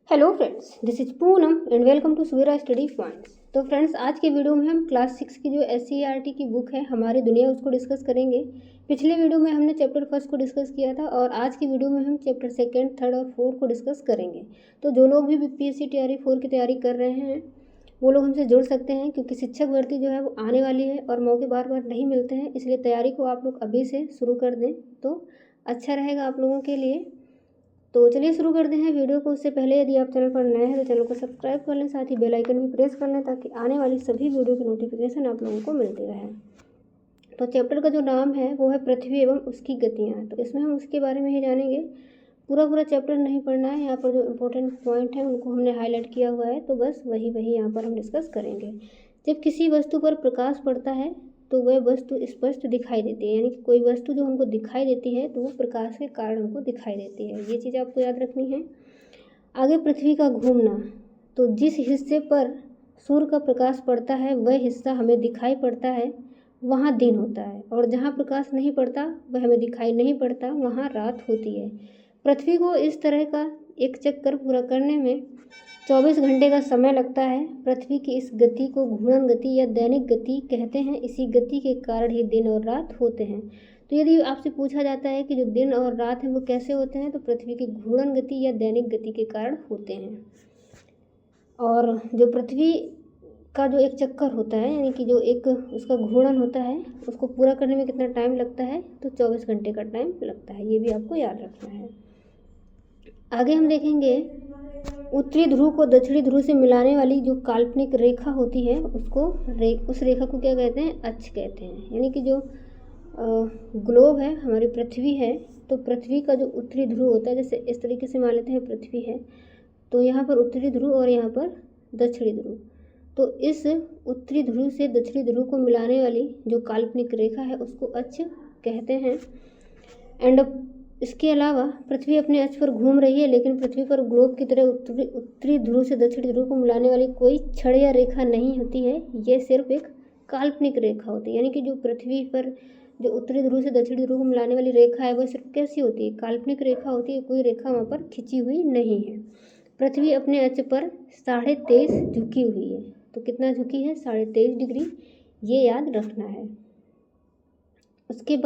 Hello friends, this is Poonam and welcome to Suvira study points. तो friends, आज के video में हम क्लास 6 की जो SCERT की बुक है हमारी दुनिया, उसको डिस्कस करेंगे। पिछले वीडियो में हमने चैप्टर फर्स्ट को डिस्कस किया था और आज की वीडियो में हम चैप्टर सेकंड, थर्ड और फोर्थ को डिस्कस करेंगे। तो जो लोग भी BPSC TRE 4 की तैयारी कर रहे हैं वो लोग हमसे जुड़ सकते हैं, क्योंकि शिक्षक भर्ती जो है वो आने वाली है और मौके बार बार नहीं मिलते हैं, इसलिए तैयारी को आप लोग अभी से शुरू कर दें तो अच्छा रहेगा आप लोगों के लिए। तो चलिए शुरू करते हैं वीडियो को। उससे पहले यदि आप चैनल पर नए हैं तो चैनल को सब्सक्राइब कर लें, साथ ही बेल आइकन भी प्रेस कर लें ताकि आने वाली सभी वीडियो की नोटिफिकेशन आप लोगों को मिलती रहे। तो चैप्टर का जो नाम है वो है पृथ्वी एवं उसकी गतियाँ। तो इसमें हम उसके बारे में ही जानेंगे। पूरा चैप्टर नहीं पढ़ना है, यहाँ पर जो इम्पोर्टेंट पॉइंट है उनको हमने हाईलाइट किया हुआ है, तो बस वही यहाँ पर हम डिस्कस करेंगे। जब किसी वस्तु पर प्रकाश पड़ता है तो वह वस्तु स्पष्ट दिखाई देती है, यानी कि कोई वस्तु जो हमको दिखाई देती है तो वो प्रकाश के कारण हमको दिखाई देती है। ये चीज़ आपको याद रखनी है। आगे पृथ्वी का घूमना, तो जिस हिस्से पर सूर्य का प्रकाश पड़ता है वह हिस्सा हमें दिखाई पड़ता है, वहाँ दिन होता है, और जहाँ प्रकाश नहीं पड़ता वह हमें दिखाई नहीं पड़ता, वहाँ रात होती है। पृथ्वी को इस तरह का एक चक्कर पूरा करने में 24 घंटे का समय लगता है। पृथ्वी की इस गति को घूर्णन गति या दैनिक गति कहते हैं। इसी गति के कारण ही दिन और रात होते हैं। तो यदि आपसे पूछा जाता है कि जो दिन और रात हैं वो कैसे होते हैं, तो पृथ्वी की घूर्णन गति या दैनिक गति के कारण होते हैं। और जो पृथ्वी का जो एक चक्कर होता है, यानी कि जो एक उसका घूर्णन होता है, उसको पूरा करने में कितना टाइम लगता है, तो 24 घंटे का टाइम लगता है। ये भी आपको याद रखना है। आगे हम देखेंगे उत्तरी ध्रुव को दक्षिणी ध्रुव से मिलाने वाली जो काल्पनिक रेखा होती है उसको उस रेखा को क्या कहते हैं, अक्ष कहते हैं। यानी कि जो ग्लोब है, हमारी पृथ्वी है, तो पृथ्वी का जो उत्तरी ध्रुव होता है, जैसे इस तरीके से मान लेते हैं पृथ्वी है, तो यहाँ पर उत्तरी ध्रुव और यहाँ पर दक्षिणी ध्रुव, तो इस उत्तरी ध्रुव से दक्षिणी ध्रुव को मिलाने वाली जो काल्पनिक रेखा है उसको अक्ष कहते हैं। एंड इसके अलावा पृथ्वी अपने अक्ष पर घूम रही है, लेकिन पृथ्वी पर ग्लोब की तरह उत्तरी ध्रुव से दक्षिणी ध्रुव को मिलाने वाली कोई छड़ या रेखा नहीं होती है। ये सिर्फ एक काल्पनिक रेखा होती है। यानी कि जो पृथ्वी पर जो उत्तरी ध्रुव से दक्षिणी ध्रुव को मिलाने वाली रेखा है वो सिर्फ कैसी होती है, काल्पनिक रेखा होती है। कोई रेखा वहाँ पर खिंची हुई नहीं है। पृथ्वी अपने अक्ष पर 23.5 झुकी हुई है। तो कितना झुकी है, 23.5 डिग्री, ये याद रखना है। उसके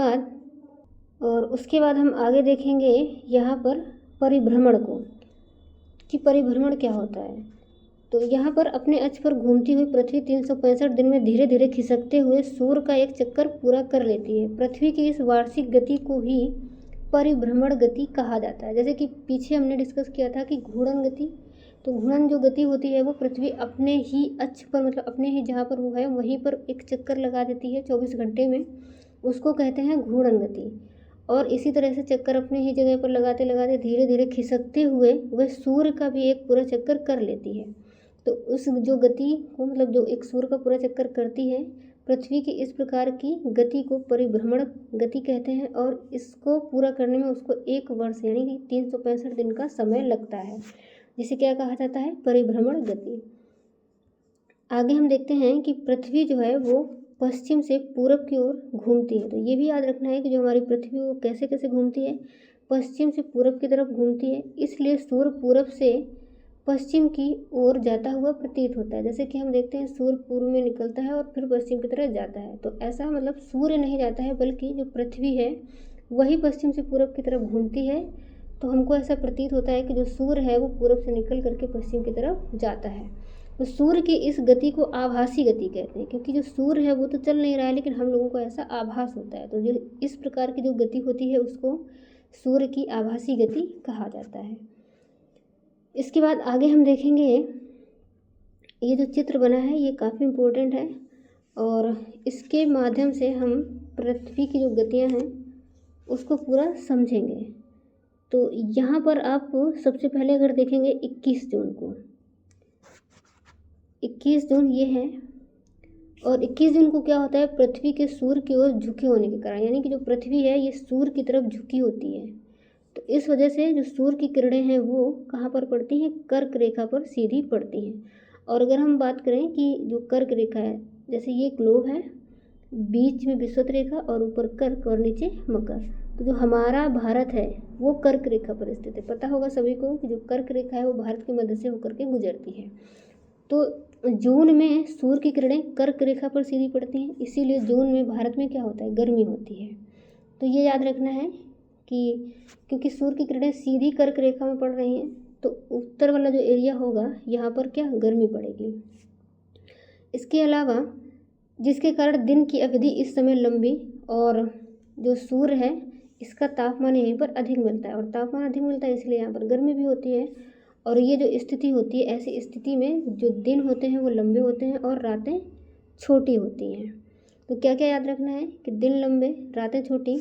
बाद हम आगे देखेंगे यहाँ पर परिभ्रमण को, कि परिभ्रमण क्या होता है। तो यहाँ पर अपने अक्ष पर घूमती हुई पृथ्वी 365 दिन में धीरे धीरे खिसकते हुए सूर्य का एक चक्कर पूरा कर लेती है। पृथ्वी की इस वार्षिक गति को ही परिभ्रमण गति कहा जाता है। जैसे कि पीछे हमने डिस्कस किया था कि घूर्णन गति, तो घूर्णन जो गति होती है वो पृथ्वी अपने ही अक्ष पर, मतलब अपने ही जहाँ पर वो है वहीं पर एक चक्कर लगा देती है 24 घंटे में, उसको कहते हैं घूर्णन गति। और इसी तरह से चक्कर अपने ही जगह पर लगाते लगाते धीरे धीरे खिसकते हुए वह सूर्य का भी एक पूरा चक्कर कर लेती है। तो उस जो गति को, मतलब जो एक सूर्य का पूरा चक्कर करती है, पृथ्वी की इस प्रकार की गति को परिभ्रमण गति कहते हैं। और इसको पूरा करने में उसको 1 वर्ष यानी कि 365 दिन का समय लगता है, जिसे क्या कहा जाता है, परिभ्रमण गति। आगे हम देखते हैं कि पृथ्वी जो है वो पश्चिम से पूरब की ओर घूमती है। तो ये भी याद रखना है कि जो हमारी पृथ्वी वो कैसे कैसे घूमती है, पश्चिम से पूरब की तरफ घूमती है। इसलिए सूर्य पूरब से पश्चिम की ओर जाता हुआ प्रतीत होता है। जैसे कि हम देखते हैं सूर्य पूर्व में निकलता है और फिर पश्चिम की तरफ जाता है, तो ऐसा मतलब सूर्य नहीं जाता है बल्कि जो पृथ्वी है वही पश्चिम से पूरब की तरफ घूमती है। तो हमको ऐसा प्रतीत होता है कि जो सूर्य है वो पूरब से निकल करके पश्चिम की तरफ जाता है। तो सूर्य की इस गति को आभासी गति कहते हैं, क्योंकि जो सूर्य है वो तो चल नहीं रहा है लेकिन हम लोगों को ऐसा आभास होता है। तो जो इस प्रकार की जो गति होती है उसको सूर्य की आभासी गति कहा जाता है। इसके बाद आगे हम देखेंगे, ये जो चित्र बना है ये काफ़ी इम्पोर्टेंट है और इसके माध्यम से हम पृथ्वी की जो गतियाँ हैं उसको पूरा समझेंगे। तो यहाँ पर आप सबसे पहले अगर देखेंगे 21 जून को, 21 जून ये है, और 21 जून को क्या होता है, पृथ्वी के सूर्य की ओर झुके होने के कारण, यानी कि जो पृथ्वी है ये सूर्य की तरफ झुकी होती है, तो इस वजह से जो सूर्य की किरणें हैं वो कहाँ पर पड़ती हैं, कर्क रेखा पर सीधी पड़ती हैं। और अगर हम बात करें कि जो कर्क रेखा है, जैसे ये ग्लोब है बीच में विषुवत रेखा और ऊपर कर्क और नीचे मकर। तो जो हमारा भारत है वो कर्क रेखा पर स्थित है। पता होगा सभी को कि जो कर्क रेखा है वो भारत के मध्य से होकर के गुजरती है। तो जून में सूर्य की किरणें कर्क रेखा पर सीधी पड़ती हैं, इसीलिए जून में भारत में क्या होता है, गर्मी होती है। तो ये याद रखना है कि क्योंकि सूर्य की किरणें सीधी कर्क रेखा में पड़ रही हैं, तो उत्तर वाला जो एरिया होगा यहाँ पर क्या गर्मी पड़ेगी। इसके अलावा जिसके कारण दिन की अवधि इस समय लंबी और जो सूर्य है इसका तापमान यहीं पर अधिक मिलता है, और तापमान अधिक मिलता है इसलिए यहाँ पर गर्मी भी होती है। और ये जो स्थिति होती है, ऐसी स्थिति में जो दिन होते हैं वो लंबे होते हैं और रातें छोटी होती हैं। तो क्या क्या याद रखना है कि दिन लंबे, रातें छोटी,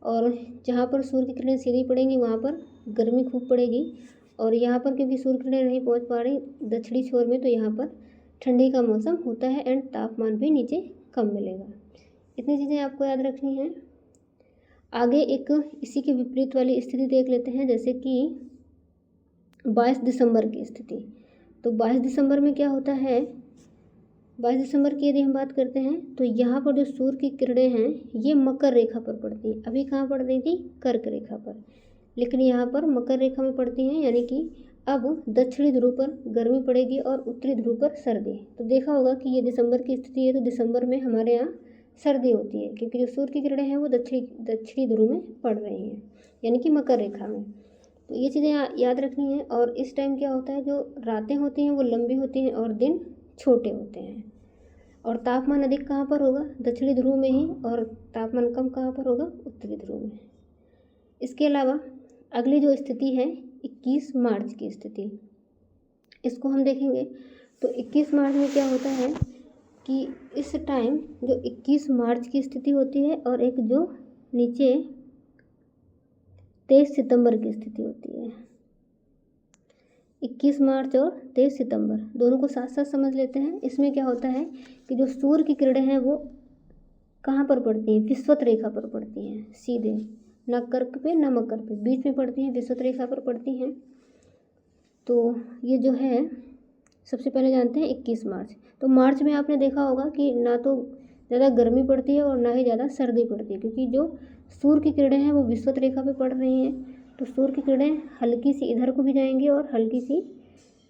और जहाँ पर सूर्य की किरणें सीधी पड़ेंगी वहाँ पर गर्मी खूब पड़ेगी, और यहाँ पर क्योंकि सूर्य किरणें नहीं पहुँच पा रही दक्षिणी छोर में, तो यहाँ पर ठंडी का मौसम होता है एंड तापमान भी नीचे कम मिलेगा। इतनी चीज़ें आपको याद रखनी हैं। आगे एक इसी के विपरीत वाली स्थिति देख लेते हैं, जैसे कि 22 दिसंबर की स्थिति। तो 22 दिसंबर में क्या होता है, 22 दिसंबर की यदि हम बात करते हैं तो यहाँ पर जो सूर्य की किरणें हैं ये मकर रेखा पर पड़ती हैं। अभी कहाँ पड़ रही थी, कर्क रेखा पर, लेकिन यहाँ पर मकर रेखा में पड़ती हैं, यानी कि अब दक्षिणी ध्रुव पर गर्मी पड़ेगी और उत्तरी ध्रुव पर सर्दी। तो देखा होगा कि ये दिसंबर की स्थिति है, तो दिसंबर में हमारे यहाँ सर्दी होती है क्योंकि जो सूर्य की किरणें हैं वो दक्षिणी ध्रुव में पड़ रही हैं, यानी कि मकर रेखा में। तो ये चीज़ें याद रखनी है। और इस टाइम क्या होता है, जो रातें होती हैं वो लंबी होती हैं और दिन छोटे होते हैं। और तापमान अधिक कहाँ पर होगा, दक्षिणी ध्रुव में ही, और तापमान कम कहाँ पर होगा, उत्तरी ध्रुव में। इसके अलावा अगली जो स्थिति है 21 मार्च की स्थिति, इसको हम देखेंगे। तो 21 मार्च में क्या होता है कि इस टाइम जो 21 मार्च की स्थिति होती है और एक जो नीचे 23 सितंबर की स्थिति होती है। 21 मार्च और 23 सितंबर दोनों को साथ साथ समझ लेते हैं। इसमें क्या होता है कि जो सूर्य की किरणें हैं वो कहाँ पर पड़ती हैं, विषुवत रेखा पर पड़ती हैं, सीधे, ना कर्क पे ना मकर पे, बीच में पड़ती हैं, विषुवत रेखा पर पड़ती हैं। तो ये जो है सबसे पहले जानते हैं 21 मार्च। तो मार्च में आपने देखा होगा कि ना तो ज़्यादा गर्मी पड़ती है और ना ही ज़्यादा सर्दी पड़ती है, क्योंकि जो सूर्य की किरणें हैं वो विषुवत रेखा पे पड़ रही हैं। तो सूर्य की किरणें हल्की सी इधर को भी जाएंगी और हल्की सी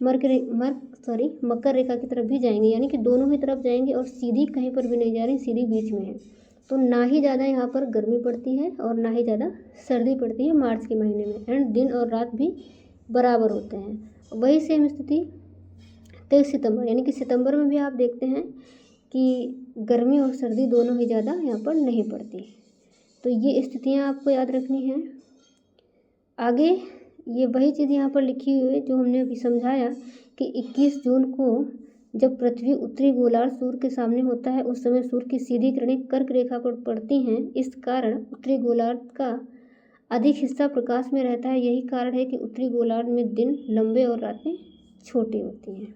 मकर रेखा की तरफ भी जाएंगी, यानी कि दोनों ही तरफ जाएंगी और सीधी कहीं पर भी नहीं जा रही, सीधी बीच में है। तो ना ही ज़्यादा यहाँ पर गर्मी पड़ती है और ना ही ज़्यादा सर्दी पड़ती है मार्च के महीने में, एंड दिन और रात भी बराबर होते हैं। वही सेम स्थिति 23 सितंबर, यानी कि सितंबर में भी आप देखते हैं कि गर्मी और सर्दी दोनों ही ज़्यादा यहाँ पर नहीं पड़ती। तो ये स्थितियाँ आपको याद रखनी हैं। आगे ये वही चीज़ यहाँ पर लिखी हुई है जो हमने अभी समझाया कि 21 जून को जब पृथ्वी उत्तरी गोलार्ध सूर्य के सामने होता है उस समय सूर्य की सीधी किरणें कर्क रेखा पर पड़ती हैं। इस कारण उत्तरी गोलार्ध का अधिक हिस्सा प्रकाश में रहता है। यही कारण है कि उत्तरी गोलार्ध में दिन लंबे और रातें छोटी होती हैं।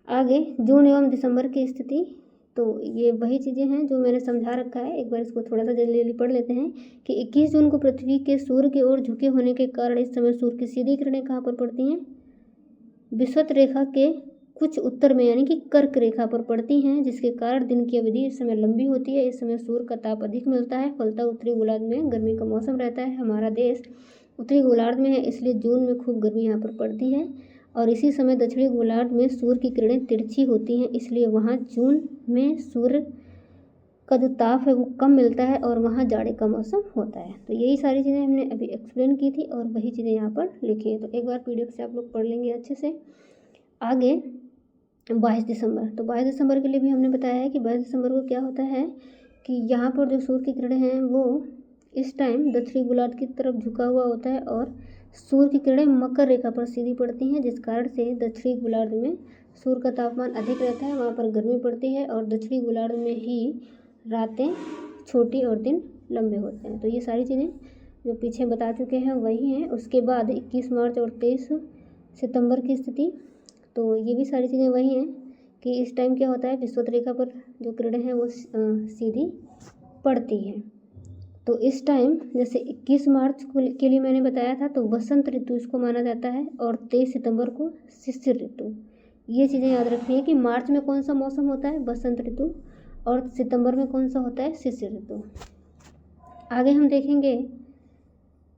आगे जून एवं दिसंबर की स्थिति, तो ये वही चीज़ें हैं जो मैंने समझा रखा है। एक बार इसको थोड़ा सा जल्दी जल्दी पढ़ लेते हैं कि 21 जून को पृथ्वी के सूर्य की ओर झुके होने के कारण इस समय सूर्य की सीधी किरणें कहाँ पर पड़ती हैं, विषुवत रेखा के कुछ उत्तर में, यानी कि कर्क रेखा पर पड़ती हैं, जिसके कारण दिन की अवधि इस समय लंबी होती है। इस समय सूर्य का ताप अधिक मिलता है, फलतः उत्तरी गोलार्ध में गर्मी का मौसम रहता है। हमारा देश उत्तरी गोलार्ध में है, इसलिए जून में खूब गर्मी यहाँ पर पड़ती है। और इसी समय दक्षिणी गोलार्ध में सूर्य की किरणें तिरछी होती हैं, इसलिए वहाँ जून में सूर्य का जो ताप है वो कम मिलता है और वहाँ जाड़े का मौसम होता है। तो यही सारी चीज़ें हमने अभी एक्सप्लेन की थी और वही चीज़ें यहाँ पर लिखी है। तो एक बार PDF से आप लोग पढ़ लेंगे अच्छे से। आगे 22 दिसंबर, तो 22 दिसंबर के लिए भी हमने बताया है कि 22 दिसंबर को क्या होता है कि यहाँ पर जो सूर्य की किरणें हैं वो इस टाइम दक्षिणी गोलार्ध की तरफ झुका हुआ होता है और सूर्य की किरणें मकर रेखा पर सीधी पड़ती हैं, जिस कारण से दक्षिणी गोलार्ध में सूर्य का तापमान अधिक रहता है, वहाँ पर गर्मी पड़ती है और दक्षिणी गोलार्ध में ही रातें छोटी और दिन लंबे होते हैं। तो ये सारी चीज़ें जो पीछे बता चुके हैं वही हैं। उसके बाद 21 मार्च और 23 सितंबर की स्थिति, तो ये भी सारी चीज़ें वही हैं कि इस टाइम क्या होता है, विषुवत रेखा पर जो किरणें हैं वो सीधी पड़ती हैं। तो इस टाइम जैसे 21 मार्च के लिए मैंने बताया था तो वसंत ऋतु इसको माना जाता है, और 23 सितंबर को शिशिर ऋतु। ये चीज़ें याद रखनी है कि मार्च में कौन सा मौसम होता है, वसंत ऋतु, और सितंबर में कौन सा होता है, शिशिर ऋतु। आगे हम देखेंगे,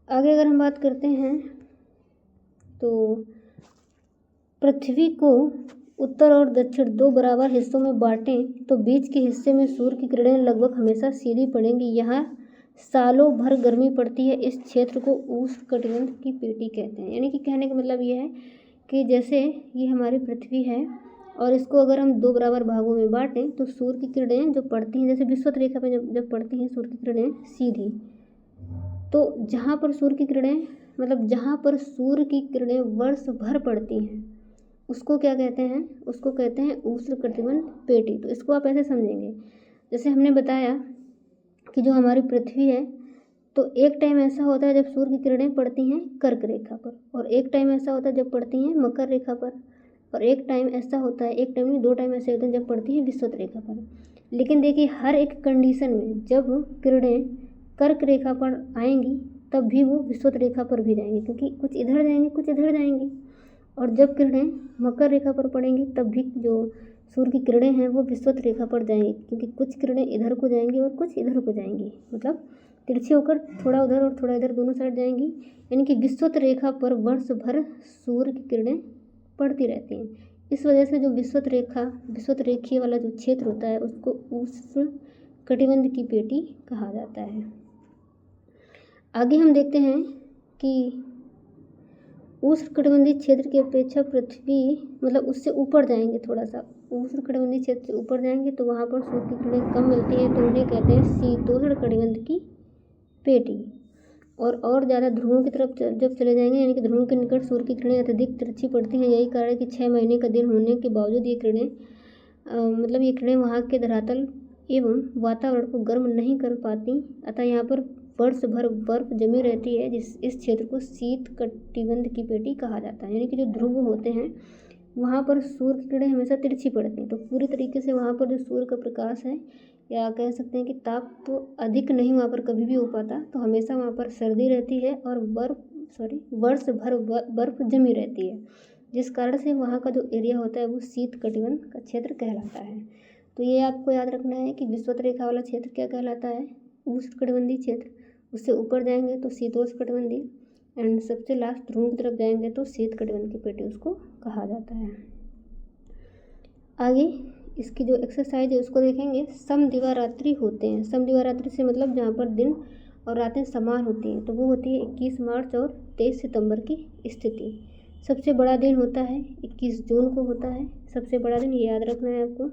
आगे अगर हम बात करते हैं तो पृथ्वी को उत्तर और दक्षिण 2 बराबर हिस्सों में बांटें तो बीच के हिस्से में सूर्य की किरणें लगभग हमेशा सीधी पड़ेंगी। यहाँ सालों भर गर्मी पड़ती है। इस क्षेत्र को उष्णकटिबंध की पेटी कहते हैं। यानी कि कहने का मतलब ये है कि जैसे ये हमारी पृथ्वी है और इसको अगर हम 2 बराबर भागों में बांटें तो सूर्य की किरणें जो पड़ती हैं, जैसे विषुवत रेखा पे जब पड़ती हैं सूर्य की किरणें सीधी, तो जहाँ पर सूर्य की किरणें मतलब जहाँ पर सूर्य की किरणें वर्ष भर पड़ती हैं उसको क्या कहते हैं, उसको कहते हैं उष्णकटिबंध पेटी। तो इसको आप ऐसे समझेंगे, जैसे हमने बताया कि जो हमारी पृथ्वी है तो एक टाइम ऐसा होता है जब सूर्य की किरणें पड़ती हैं कर्क रेखा पर, और एक टाइम ऐसा होता है जब पड़ती हैं मकर रेखा पर, और एक टाइम ऐसा होता है, एक टाइम नहीं 2 टाइम ऐसे होते हैं जब पड़ती हैं विषुवत रेखा पर। लेकिन देखिए हर एक कंडीशन में जब किरणें कर्क रेखा पर आएंगी तब भी वो विषुवत रेखा पर भी जाएंगी, क्योंकि कुछ इधर जाएंगी कुछ इधर जाएंगी। और जब किरणें मकर रेखा पर पड़ेंगी तब भी जो सूर्य की किरणें हैं वो विषुवत रेखा पर जाएंगी, क्योंकि कुछ किरणें इधर को जाएंगी और कुछ इधर को जाएंगी, मतलब तिरछी होकर थोड़ा उधर और थोड़ा इधर दोनों साइड जाएंगी। यानी कि विषुवत रेखा पर वर्ष भर सूर्य की किरणें पड़ती रहती हैं। इस वजह से जो विषुवत रेखीय वाला जो क्षेत्र होता है उसको उष्णकटिबंध की पेटी कहा जाता है। आगे हम देखते हैं कि उष्णकटिबंधीय क्षेत्र की अपेक्षा पृथ्वी मतलब उससे ऊपर जाएंगे, थोड़ा सा उष्णकटिबंधीय क्षेत्र से ऊपर जाएंगे तो वहाँ पर सूर्य की किरणें कम मिलती हैं, तो उन्हें कहते हैं शीतोष्णकटिबंध की पेटी। और ज़्यादा ध्रुवों की तरफ जब चले जाएंगे, यानी कि ध्रुवों के निकट सूर्य की किरणें अत्यधिक तिरछी पड़ती हैं। यही कारण है कि 6 महीने का दिन होने के बावजूद ये किरणें वहाँ के धरातल एवं वातावरण को गर्म नहीं कर पाती, अतः यहाँ पर वर्ष भर बर्फ जमी रहती है। इस क्षेत्र को शीतकटिबंध की पेटी कहा जाता है। यानी कि जो ध्रुव होते हैं वहाँ पर सूर्य की किरणें हमेशा तिरछी पड़ती हैं, तो पूरी तरीके से वहाँ पर जो सूर्य का प्रकाश है या कह सकते हैं कि ताप तो अधिक नहीं वहाँ पर कभी भी हो पाता, तो हमेशा वहाँ पर सर्दी रहती है और वर्ष भर बर्फ जमी रहती है, जिस कारण से वहाँ का जो एरिया होता है वो शीतकटिबंध का क्षेत्र कहलाता है। तो ये आपको याद रखना है कि विषुवत रेखा वाला क्षेत्र क्या कहलाता है, उष्णकटिबंधीय क्षेत्र। उससे ऊपर जाएंगे तो शीतोष्णकटिबंधीय, एंड सबसे लास्ट ध्रुव की तरफ जाएंगे तो शीतकटिबंध की पेटी उसको कहा जाता है। आगे इसकी जो एक्सरसाइज है उसको देखेंगे। समदिवारात्रि होते हैं। समदिवारात्रि से मतलब जहाँ पर दिन और रातें समान होती हैं, तो वो होती है 21 मार्च और 23 सितंबर की स्थिति। सबसे बड़ा दिन होता है 21 जून को होता है सबसे बड़ा दिन, ये याद रखना है आपको।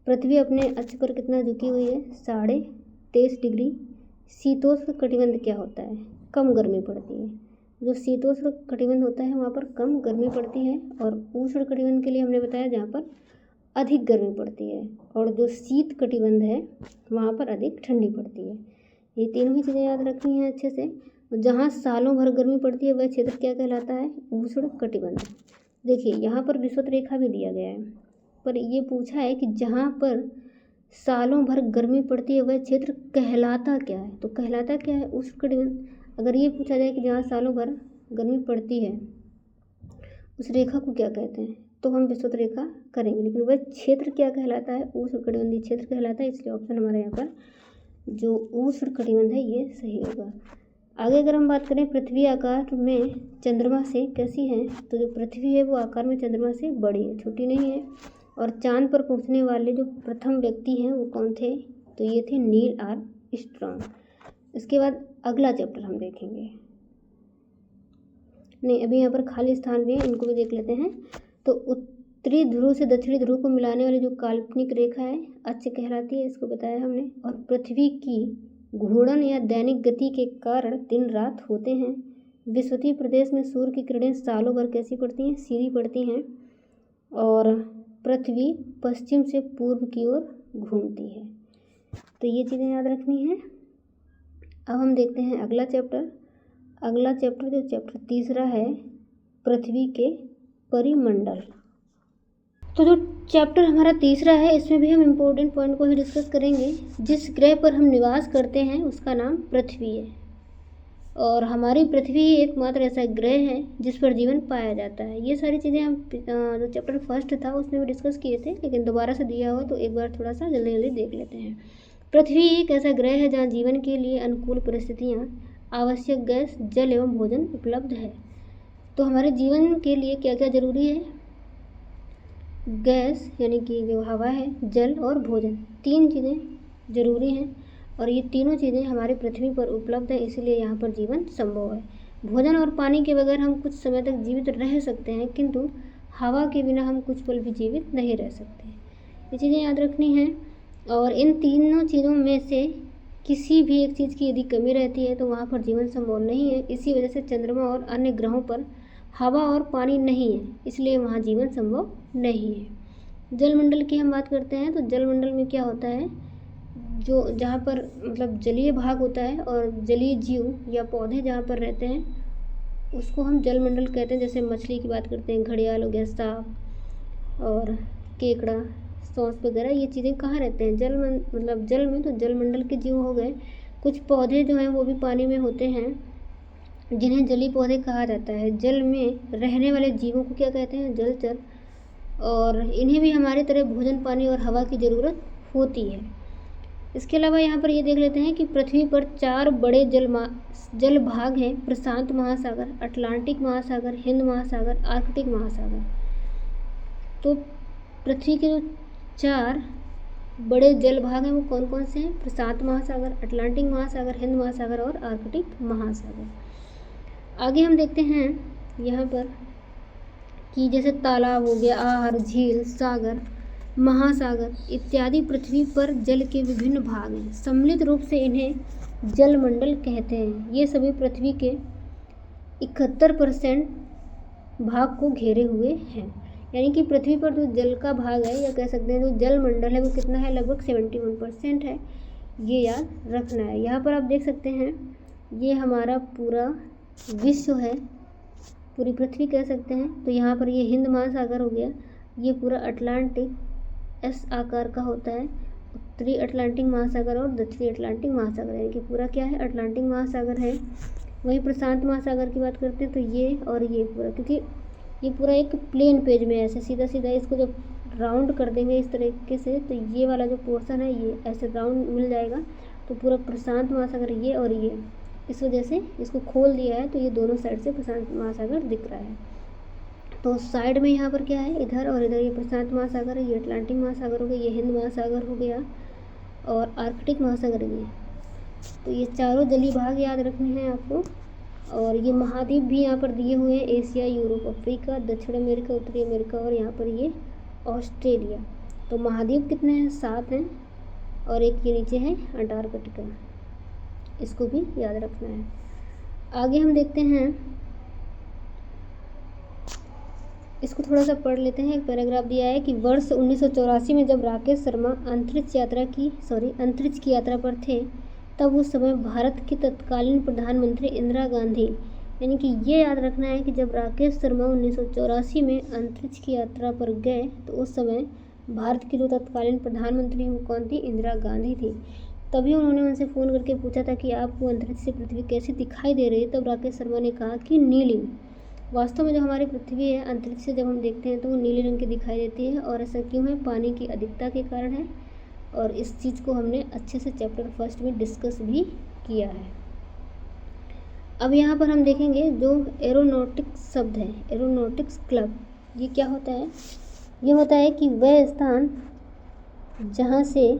पृथ्वी अपने अक्ष पर कितना झुकी हुई है, 23.5 डिग्री। शीतोष्ण कटिबंध क्या होता है, कम गर्मी पड़ती है। जो शीतोष्ण कटिबंध होता है वहाँ पर कम गर्मी पड़ती है, और उष्ण कटिबंध के लिए हमने बताया जहाँ पर अधिक गर्मी पड़ती है, और जो शीत कटिबंध है वहाँ पर अधिक ठंडी पड़ती है। ये तीनों ही चीज़ें याद रखनी हैं अच्छे से। जहाँ सालों भर गर्मी पड़ती है वह क्षेत्र क्या कहलाता है, उष्ण कटिबंध। देखिए यहाँ पर विषुवत रेखा भी दिया गया है, पर ये पूछा है कि जहाँ पर सालों भर गर्मी पड़ती है वह क्षेत्र कहलाता क्या है, तो कहलाता क्या है, उष्णकटिबंध। अगर ये पूछा जाए कि जहाँ सालों भर गर्मी पड़ती है उस रेखा को क्या कहते हैं, तो हम विषुवत रेखा करेंगे, लेकिन वह क्षेत्र क्या कहलाता है, उष्णकटिबंधीय क्षेत्र कहलाता है। इसलिए ऑप्शन हमारे यहाँ पर जो उष्णकटिबंध है ये सही होगा। आगे अगर हम बात करें पृथ्वी आकार में चंद्रमा से कैसी है, तो जो पृथ्वी है वो आकार में चंद्रमा से बड़ी है, छोटी नहीं है। और चांद पर पहुंचने वाले जो प्रथम व्यक्ति हैं वो कौन थे, तो ये थे नील आर्मस्ट्रांग। इसके बाद अगला चैप्टर हम देखेंगे, नहीं अभी यहाँ पर खाली स्थान भी है, इनको भी देख लेते हैं। तो उत्तरी ध्रुव से दक्षिणी ध्रुव को मिलाने वाली जो काल्पनिक रेखा है अक्ष कहलाती है, इसको बताया हमने। और पृथ्वी की घूर्णन या दैनिक गति के कारण दिन रात होते हैं। विषुवतीय प्रदेश में सूर्य की किरणें सालों भर कैसी पड़ती हैं, सीधी पड़ती हैं। और पृथ्वी पश्चिम से पूर्व की ओर घूमती है। तो ये चीज़ें याद रखनी है। अब हम देखते हैं अगला चैप्टर। अगला चैप्टर जो चैप्टर तीसरा है, पृथ्वी के परिमंडल। तो जो चैप्टर हमारा तीसरा है इसमें भी हम इम्पोर्टेंट पॉइंट को ही डिस्कस करेंगे। जिस ग्रह पर हम निवास करते हैं उसका नाम पृथ्वी है, और हमारी पृथ्वी एकमात्र ऐसा ग्रह है जिस पर जीवन पाया जाता है। ये सारी चीज़ें हम जो चैप्टर फर्स्ट था उसमें भी डिस्कस किए थे, लेकिन दोबारा से दिया हुआ तो एक बार थोड़ा सा जल्दी जल्दी देख लेते हैं। पृथ्वी एक ऐसा ग्रह है जहाँ जीवन के लिए अनुकूल परिस्थितियाँ, आवश्यक गैस, जल एवं भोजन उपलब्ध है। तो हमारे जीवन के लिए क्या क्या जरूरी है? गैस यानी कि जो हवा है, जल और भोजन, 3 चीज़ें जरूरी हैं और ये तीनों चीज़ें हमारी पृथ्वी पर उपलब्ध है, इसीलिए यहाँ पर जीवन संभव है। भोजन और पानी के बगैर हम कुछ समय तक जीवित रह सकते हैं, किंतु हवा के बिना हम कुछ पल भी जीवित नहीं रह सकते। ये चीज़ें याद रखनी हैं। और इन तीनों चीज़ों में से किसी भी एक चीज़ की यदि कमी रहती है तो वहाँ पर जीवन संभव नहीं है। इसी वजह से चंद्रमा और अन्य ग्रहों पर हवा और पानी नहीं है, इसलिए वहाँ जीवन संभव नहीं है। जलमंडल की हम बात करते हैं तो जलमंडल में क्या होता है, जो जहाँ पर मतलब जलीय भाग होता है और जलीय जीव या पौधे जहाँ पर रहते हैं उसको हम जलमंडल कहते हैं। जैसे मछली की बात करते हैं, घड़ियाल हो गया, सांप और केकड़ा, सॉस वगैरह, ये चीज़ें कहाँ रहते हैं? मतलब जल में। तो जलमंडल के जीव हो गए। कुछ पौधे जो हैं वो भी पानी में होते हैं, जिन्हें जलीय पौधे कहा जाता है। जल में रहने वाले जीवों को क्या कहते हैं? जलचर। और इन्हें भी हमारी तरह भोजन, पानी और हवा की ज़रूरत होती है। इसके अलावा यहाँ पर ये देख लेते हैं कि पृथ्वी पर 4 बड़े जल भाग हैं: प्रशांत महासागर, अटलांटिक महासागर, हिंद महासागर, आर्कटिक महासागर। तो पृथ्वी के जो 4 बड़े जल भाग हैं वो कौन कौन से हैं? प्रशांत महासागर, अटलांटिक महासागर, हिंद महासागर और आर्कटिक महासागर। आगे हम देखते हैं यहाँ पर कि जैसे तालाब हो गया, आहर, झील, सागर, महासागर इत्यादि पृथ्वी पर जल के विभिन्न भाग हैं। सम्मिलित रूप से इन्हें जलमंडल कहते हैं। ये सभी पृथ्वी के 71% भाग को घेरे हुए हैं। यानी कि पृथ्वी पर जो जल का भाग है, या कह सकते हैं जो जलमंडल है, वो कितना है? लगभग 71% है। ये याद रखना है। यहाँ पर आप देख सकते हैं ये हमारा पूरा विश्व है, पूरी पृथ्वी कह सकते हैं। तो यहाँ पर ये हिंद महासागर हो गया, ये पूरा अटलांटिक एस आकार का होता है, उत्तरी अटलांटिक महासागर और दक्षिणी अटलांटिक महासागर, यानी कि पूरा क्या है? अटलांटिक महासागर है। वहीं प्रशांत महासागर की बात करते हैं तो ये और ये पूरा, क्योंकि ये पूरा एक प्लेन पेज में ऐसे सीधा सीधा, इसको जब राउंड कर देंगे इस तरीके से तो ये वाला जो पोर्शन है ये ऐसे राउंड मिल जाएगा। तो पूरा प्रशांत महासागर ये और ये, इस वजह से इसको खोल दिया है तो ये दोनों साइड से प्रशांत महासागर दिख रहा है। तो साइड में यहाँ पर क्या है? इधर और इधर ये प्रशांत महासागर है, ये अटलांटिक महासागर हो गया, ये हिंद महासागर हो गया और आर्कटिक महासागर ये। तो ये चारों जलीय भाग याद रखने हैं आपको। और ये महाद्वीप भी यहाँ पर दिए हुए हैं: एशिया, यूरोप, अफ्रीका, दक्षिण अमेरिका, उत्तरी अमेरिका और यहाँ पर ये ऑस्ट्रेलिया। तो महाद्वीप कितने हैं? 7 हैं। और एक ये नीचे है अंटार्कटिका, इसको भी याद रखना है। आगे हम देखते हैं, इसको थोड़ा सा पढ़ लेते हैं। एक पैराग्राफ दिया है कि वर्ष 1984 में जब राकेश शर्मा अंतरिक्ष की यात्रा पर थे, तब उस समय भारत की तत्कालीन प्रधानमंत्री इंदिरा गांधी, यानी कि ये याद रखना है कि जब राकेश शर्मा 1984 में अंतरिक्ष की यात्रा पर गए तो उस समय भारत की जो तत्कालीन प्रधानमंत्री वो कौन थी? इंदिरा गांधी थी। तभी उन्होंने उनसे फ़ोन करके पूछा था कि आपको अंतरिक्ष से पृथ्वी कैसी दिखाई दे रही है? तब राकेश शर्मा ने कहा कि नीली। वास्तव में जो हमारी पृथ्वी है, अंतरिक्ष से जब हम देखते हैं तो वो नीले रंग की दिखाई देती है। और ऐसा क्यों है? पानी की अधिकता के कारण है। और इस चीज़ को हमने अच्छे से चैप्टर फर्स्ट में डिस्कस भी किया है। अब यहाँ पर हम देखेंगे जो एरोनॉटिक्स शब्द है, एरोनॉटिक्स क्लब, ये क्या होता है? ये होता है कि वह स्थान जहाँ से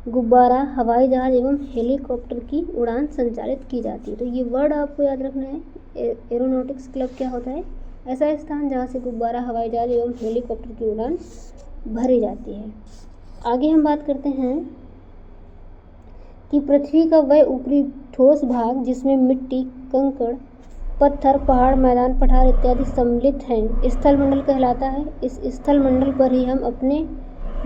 गुब्बारा, हवाई जहाज़ एवं हेलीकॉप्टर की उड़ान संचालित की जाती है। तो ये वर्ड आपको याद रखना है। एरोनॉटिक्स क्लब क्या होता है? ऐसा स्थान जहाँ से गुब्बारा, हवाई जहाज़ एवं हेलीकॉप्टर की उड़ान भरी जाती है। आगे हम बात करते हैं कि पृथ्वी का वह ऊपरी ठोस भाग जिसमें मिट्टी, कंकड़, पत्थर, पहाड़, मैदान, पठार इत्यादि सम्मिलित हैं, स्थलमंडल कहलाता है। इस स्थलमंडल पर ही हम अपने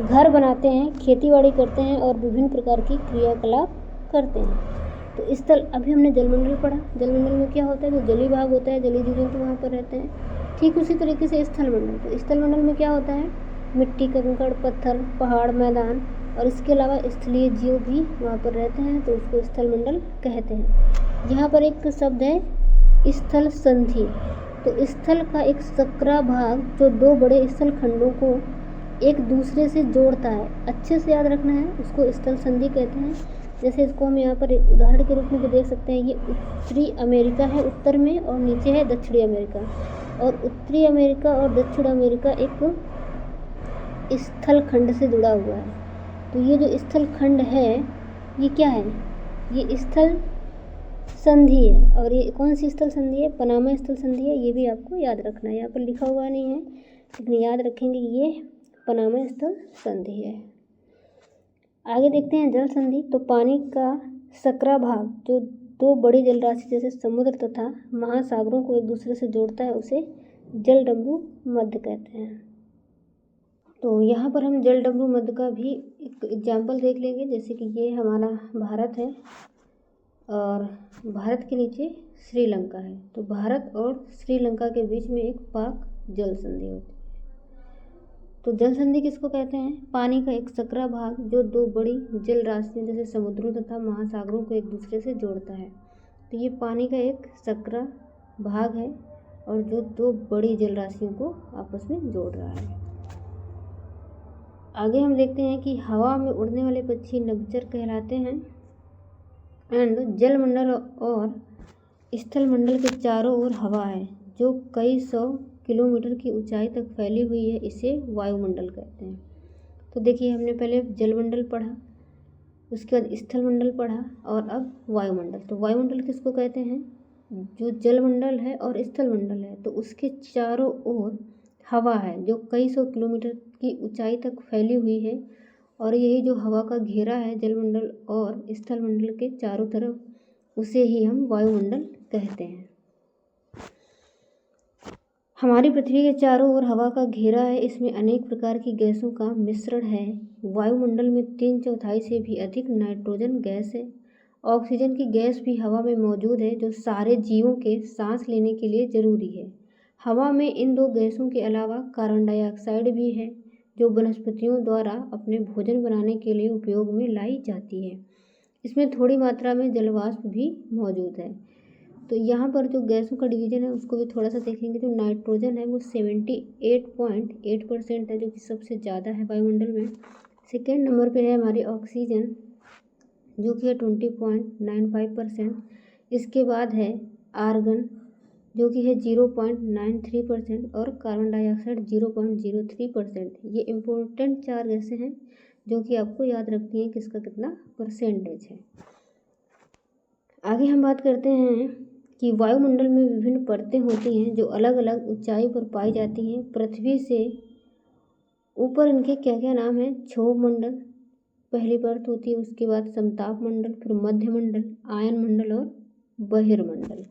घर बनाते हैं, खेतीबाड़ी करते हैं और विभिन्न प्रकार की क्रियाकलाप करते हैं। तो स्थल, अभी हमने जलमंडल पढ़ा। जलमंडल में क्या होता है? जो जलीय भाग होता है, जलीय जीव जंतु वहाँ पर रहते हैं। ठीक उसी तरीके से स्थलमंडल, तो स्थलमंडल में क्या होता है? मिट्टी, कंकड़, पत्थर, पहाड़, मैदान, और इसके अलावा स्थलीय जीव भी वहाँ पर रहते हैं, तो उसको स्थल मंडल कहते हैं। यहाँ पर एक शब्द है स्थल संधि। तो स्थल का एक सकरा भाग जो दो बड़े स्थल खंडों को एक दूसरे से जोड़ता है, अच्छे से याद रखना है, उसको स्थल संधि कहते हैं। जैसे इसको हम यहाँ पर एक उदाहरण के रूप में भी देख सकते हैं। ये उत्तरी अमेरिका है उत्तर में, और नीचे है दक्षिणी अमेरिका, और उत्तरी अमेरिका और दक्षिण अमेरिका एक स्थल खंड से जुड़ा हुआ है। तो ये जो स्थल खंड है ये क्या है, ये स्थल संधि है। और ये कौन सी स्थल संधि है, पनामा स्थल संधि है। ये भी आपको याद रखना है, यहाँ पर लिखा हुआ नहीं है लेकिन याद रखेंगे ये पनामा स्थल संधि है। आगे देखते हैं जल संधि। तो पानी का सकरा भाग जो दो बड़ी जलराशि जैसे समुद्र तथा महासागरों को एक दूसरे से जोड़ता है उसे जल डमरू मध्य कहते हैं। तो यहाँ पर हम जल डमरू मध्य का भी एक एग्जाम्पल देख लेंगे। जैसे कि ये हमारा भारत है और भारत के नीचे श्रीलंका है। तो भारत और श्रीलंका के बीच में एक पाक जल संधि होती है। तो जल संधि किसको कहते हैं, पानी का एक सकरा भाग जो दो बड़ी जल राशियों जैसे समुद्रों तथा महासागरों को एक दूसरे से जोड़ता है। तो ये पानी का एक सकरा भाग है और जो दो बड़ी जल राशियों को आपस में जोड़ रहा है। आगे हम देखते हैं कि हवा में उड़ने वाले पक्षी नभचर कहलाते हैं। एंड जल मंडल और स्थल मंडल के चारों ओर हवा है जो कई सौ किलोमीटर की ऊंचाई तक फैली हुई है, इसे वायुमंडल कहते हैं। तो देखिए हमने पहले जलमंडल पढ़ा, उसके बाद स्थल मंडल पढ़ा और अब वायुमंडल। तो वायुमंडल किसको कहते हैं, जो जलमंडल है और स्थल मंडल है तो उसके चारों ओर हवा है जो कई सौ किलोमीटर की ऊंचाई तक फैली हुई है, और यही जो हवा का घेरा है जलमंडल और स्थल मंडल के चारों तरफ, उसे ही हम वायुमंडल कहते हैं। हमारी पृथ्वी के चारों ओर हवा का घेरा है, इसमें अनेक प्रकार की गैसों का मिश्रण है। वायुमंडल में 3/4 से भी अधिक नाइट्रोजन गैस है। ऑक्सीजन की गैस भी हवा में मौजूद है जो सारे जीवों के सांस लेने के लिए ज़रूरी है। हवा में इन दो गैसों के अलावा कार्बन डाइऑक्साइड भी है जो वनस्पतियों द्वारा अपने भोजन बनाने के लिए उपयोग में लाई जाती है। इसमें थोड़ी मात्रा में जलवाष्प भी मौजूद है। तो यहाँ पर जो गैसों का डिवीजन है उसको भी थोड़ा सा देखेंगे। जो नाइट्रोजन है वो 78.8% है जो कि सबसे ज़्यादा है वायुमंडल में। सेकेंड नंबर पे है हमारी ऑक्सीजन जो कि है 20.95%। इसके बाद है आर्गन जो कि है 0.93% और कार्बन डाइऑक्साइड 0.03%। ये इम्पोर्टेंट 4 गैसें हैं जो कि आपको याद रखनी है किसका कितना परसेंटेज है। आगे हम बात करते हैं कि वायुमंडल में विभिन्न परतें होती हैं जो अलग अलग ऊंचाई पर पाई जाती हैं। पृथ्वी से ऊपर इनके क्या क्या नाम हैं, क्षोभ मंडल पहली परत होती है, उसके बाद समताप मंडल, फिर मध्य मंडल, आयन मंडल और बहिर्मंडल।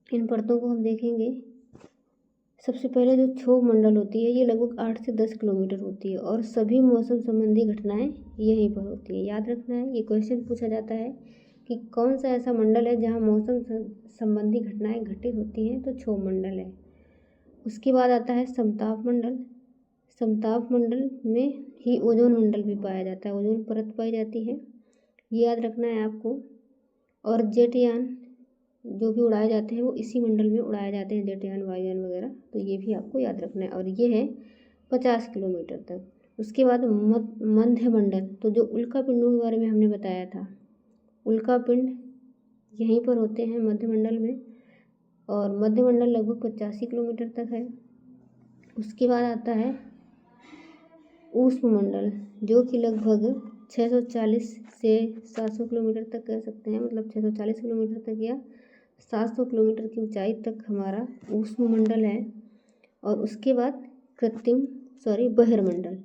इन परतों को हम देखेंगे। सबसे पहले जो क्षोभ मंडल होती है ये लगभग 8 से 10 किलोमीटर होती है और सभी मौसम संबंधी घटनाएं यहीं पर होती है। याद रखना है, ये क्वेश्चन पूछा जाता है कि कौन सा ऐसा मंडल है जहाँ मौसम संबंधी घटनाएं घटित होती हैं, तो क्षोभ मंडल है। उसके बाद आता है समताप मंडल। समताप मंडल में ही ओजोन मंडल भी पाया जाता है, ओजोन परत पाई जाती है, ये याद रखना है आपको। और जेटयान जो भी उड़ाए जाते हैं वो इसी मंडल में उड़ाए जाते हैं, जेटयान वायुयान वगैरह, तो ये भी आपको याद रखना है। और ये है 50 किलोमीटर तक। उसके बाद मध्य मंडल, तो जो उल्का पिंडों के बारे में हमने बताया था, उल्का पिंड यहीं पर होते हैं मध्य मंडल में, और मध्य मंडल लगभग 85 किलोमीटर तक है। उसके बाद आता है ऊष्म मंडल जो कि लगभग 640 से 700 किलोमीटर तक कह सकते हैं, मतलब 640 किलोमीटर तक या 700 किलोमीटर की ऊंचाई तक हमारा ऊष्म मंडल है। और उसके बाद बहिर्मंडल,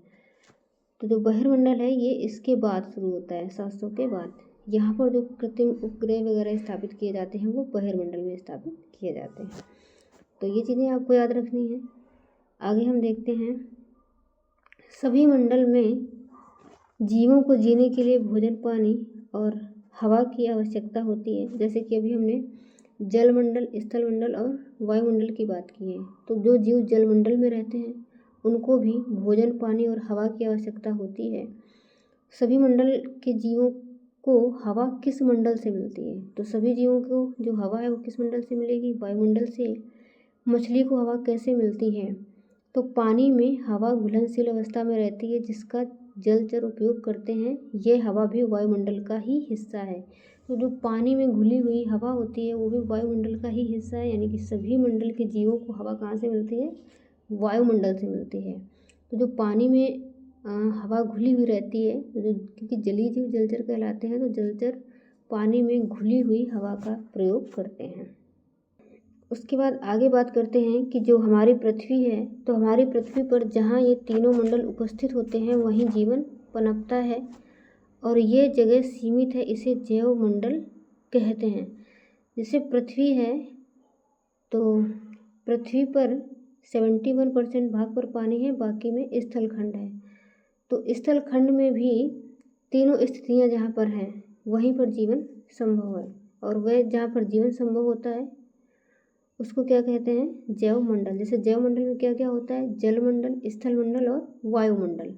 तो जो बहिर्मंडल है ये इसके बाद शुरू होता है, 700 के बाद। यहाँ पर जो कृत्रिम उपग्रह वगैरह स्थापित किए जाते हैं वो बहिर्मंडल में स्थापित किए जाते हैं। तो ये चीज़ें आपको याद रखनी है। आगे हम देखते हैं, सभी मंडल में जीवों को जीने के लिए भोजन, पानी और हवा की आवश्यकता होती है। जैसे कि अभी हमने जलमंडल, स्थल मंडल और वायुमंडल की बात की है। तो जो जीव जलमंडल में रहते हैं उनको भी भोजन, पानी और हवा की आवश्यकता होती है। सभी मंडल के जीवों को हवा किस मंडल से मिलती है? तो सभी जीवों को जो हवा है वो किस मंडल से मिलेगी? वायुमंडल से। मछली को हवा कैसे मिलती है? तो पानी में हवा घुलनशील अवस्था में रहती है जिसका जलचर उपयोग करते हैं। ये हवा भी वायुमंडल का ही हिस्सा है। तो जो पानी में घुली हुई हवा होती है वो भी वायुमंडल का ही हिस्सा है, यानी कि सभी मंडल के जीवों को हवा कहाँ से मिलती है? वायुमंडल से मिलती है। तो जो पानी में हवा घुली हुई रहती है, जो क्योंकि जलीय जीव जलचर कहलाते हैं, तो जलचर पानी में घुली हुई हवा का प्रयोग करते हैं। उसके बाद आगे बात करते हैं कि जो हमारी पृथ्वी है, तो हमारी पृथ्वी पर जहाँ ये तीनों मंडल उपस्थित होते हैं वहीं जीवन पनपता है और ये जगह सीमित है, इसे जैव मंडल कहते हैं। जैसे पृथ्वी है तो पृथ्वी पर 71% भाग पर पानी है, बाकी में स्थलखंड है। तो स्थलखंड में भी तीनों स्थितियाँ जहाँ पर हैं वहीं पर जीवन संभव है, और वह जहाँ पर जीवन संभव होता है उसको क्या कहते हैं? जैव मंडल। जैसे जैव मंडल में क्या क्या होता है? जल मंडल, स्थल मंडल और वायुमंडल।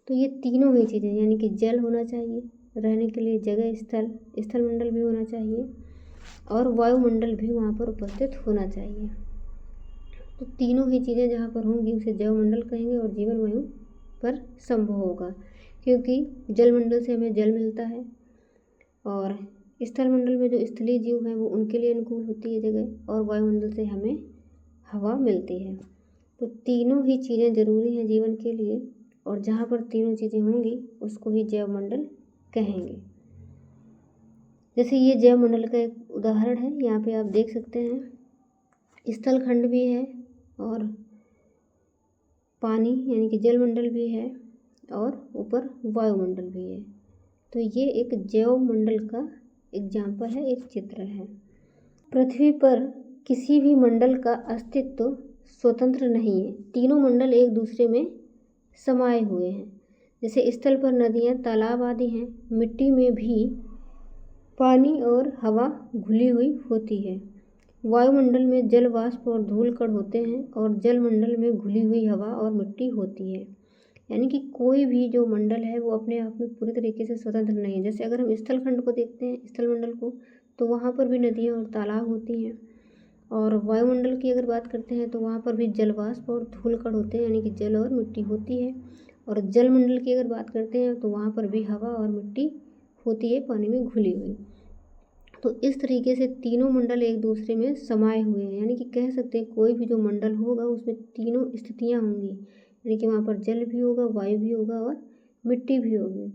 तो ये तीनों ही चीज़ें, यानी कि जल होना चाहिए रहने के लिए जगह, स्थल मंडल भी होना चाहिए और वायुमंडल भी वहाँ पर उपस्थित होना चाहिए। तो तीनों ही चीज़ें जहाँ पर होंगी उसे जैव मंडल कहेंगे और जीवन वहीं पर संभव होगा, क्योंकि जल मंडल से हमें जल मिलता है और स्थल मंडल में जो स्थलीय जीव हैं वो उनके लिए अनुकूल होती है जगह, और वायुमंडल से हमें हवा मिलती है। तो तीनों ही चीज़ें ज़रूरी हैं जीवन के लिए, और जहाँ पर तीनों चीज़ें होंगी उसको ही जैव मंडल कहेंगे। जैसे ये जैव मंडल का एक उदाहरण है, यहाँ पे आप देख सकते हैं स्थल खंड भी है और पानी यानी कि जल मंडल भी है और ऊपर वायुमंडल भी है। तो ये एक जैव मंडल का एग्जाम्पल है, एक चित्र है। पृथ्वी पर किसी भी मंडल का अस्तित्व स्वतंत्र नहीं है, तीनों मंडल एक दूसरे में समाये हुए हैं। जैसे स्थल पर नदियाँ, तालाब आदि हैं, मिट्टी में भी पानी और हवा घुली हुई होती है। वायुमंडल में जल वाष्प और धूल कण होते हैं और जल मंडल में घुली हुई हवा और मिट्टी होती है। यानी कि कोई भी जो मंडल है वो अपने आप में पूरी तरीके से स्वतंत्र नहीं है। जैसे अगर हम स्थल खंड को देखते हैं, स्थल मंडल को, तो वहाँ पर भी नदियाँ और तालाब होती हैं, और वायुमंडल की अगर बात करते हैं तो वहाँ पर भी जल वाष्प और धूल कण होते हैं, यानी कि जल और मिट्टी होती है। और जल मंडल की अगर बात करते हैं तो वहाँ पर भी हवा और मिट्टी होती है, पानी में घुली हुई। तो इस तरीके से तीनों मंडल एक दूसरे में समाये हुए हैं, यानी कि कह सकते हैं कोई भी जो मंडल होगा उसमें तीनों स्थितियाँ होंगी, यानी कि वहाँ पर जल भी होगा, वायु भी होगा और मिट्टी भी होगी,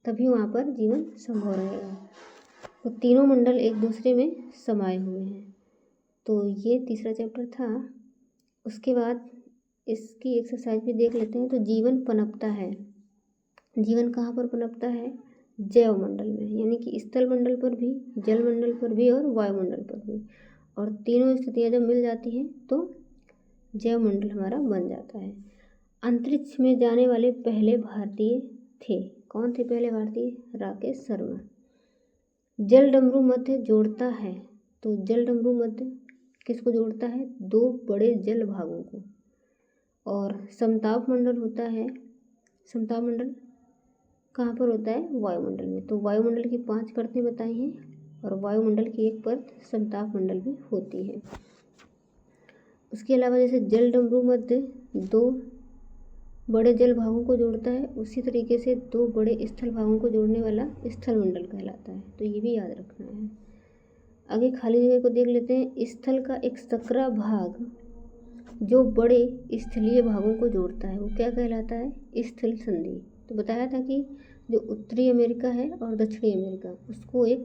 तभी वहाँ पर जीवन संभव रहेगा। तो तीनों मंडल एक दूसरे में समाये हुए हैं। तो ये तीसरा चैप्टर था। उसके बाद इसकी एक्सरसाइज भी देख लेते हैं। तो जीवन पनपता है, जीवन कहाँ पर पनपता है? जैव मंडल में, यानी कि स्थल मंडल पर भी, जल मंडल पर भी और वायुमंडल पर भी। और तीनों स्थितियाँ जब मिल जाती हैं तो जैव मंडल हमारा बन जाता है। अंतरिक्ष में जाने वाले पहले भारतीय थे। कौन थे पहले भारतीय? राकेश शर्मा। जल डमरू मध्य जोड़ता है। तो जल डमरू मध्य किसको जोड़ता है? दो बड़े जल भागों को। और समताप मंडल होता है, समताप मंडल कहाँ पर होता है? वायुमंडल में। तो वायुमंडल की 5 परतें बताई हैं और वायुमंडल की एक परत समताप मंडल भी होती है। उसके अलावा जैसे जल डमरू मध्य दो बड़े जल भागों को जोड़ता है, उसी तरीके से दो बड़े स्थल भागों को जोड़ने वाला स्थल मंडल कहलाता है। तो ये भी याद रखना है। आगे खाली जगह को देख लेते हैं। स्थल का एक सकरा भाग जो बड़े स्थलीय भागों को जोड़ता है वो क्या कहलाता है? स्थल संधि। तो बताया था कि जो उत्तरी अमेरिका है और दक्षिणी अमेरिका, उसको एक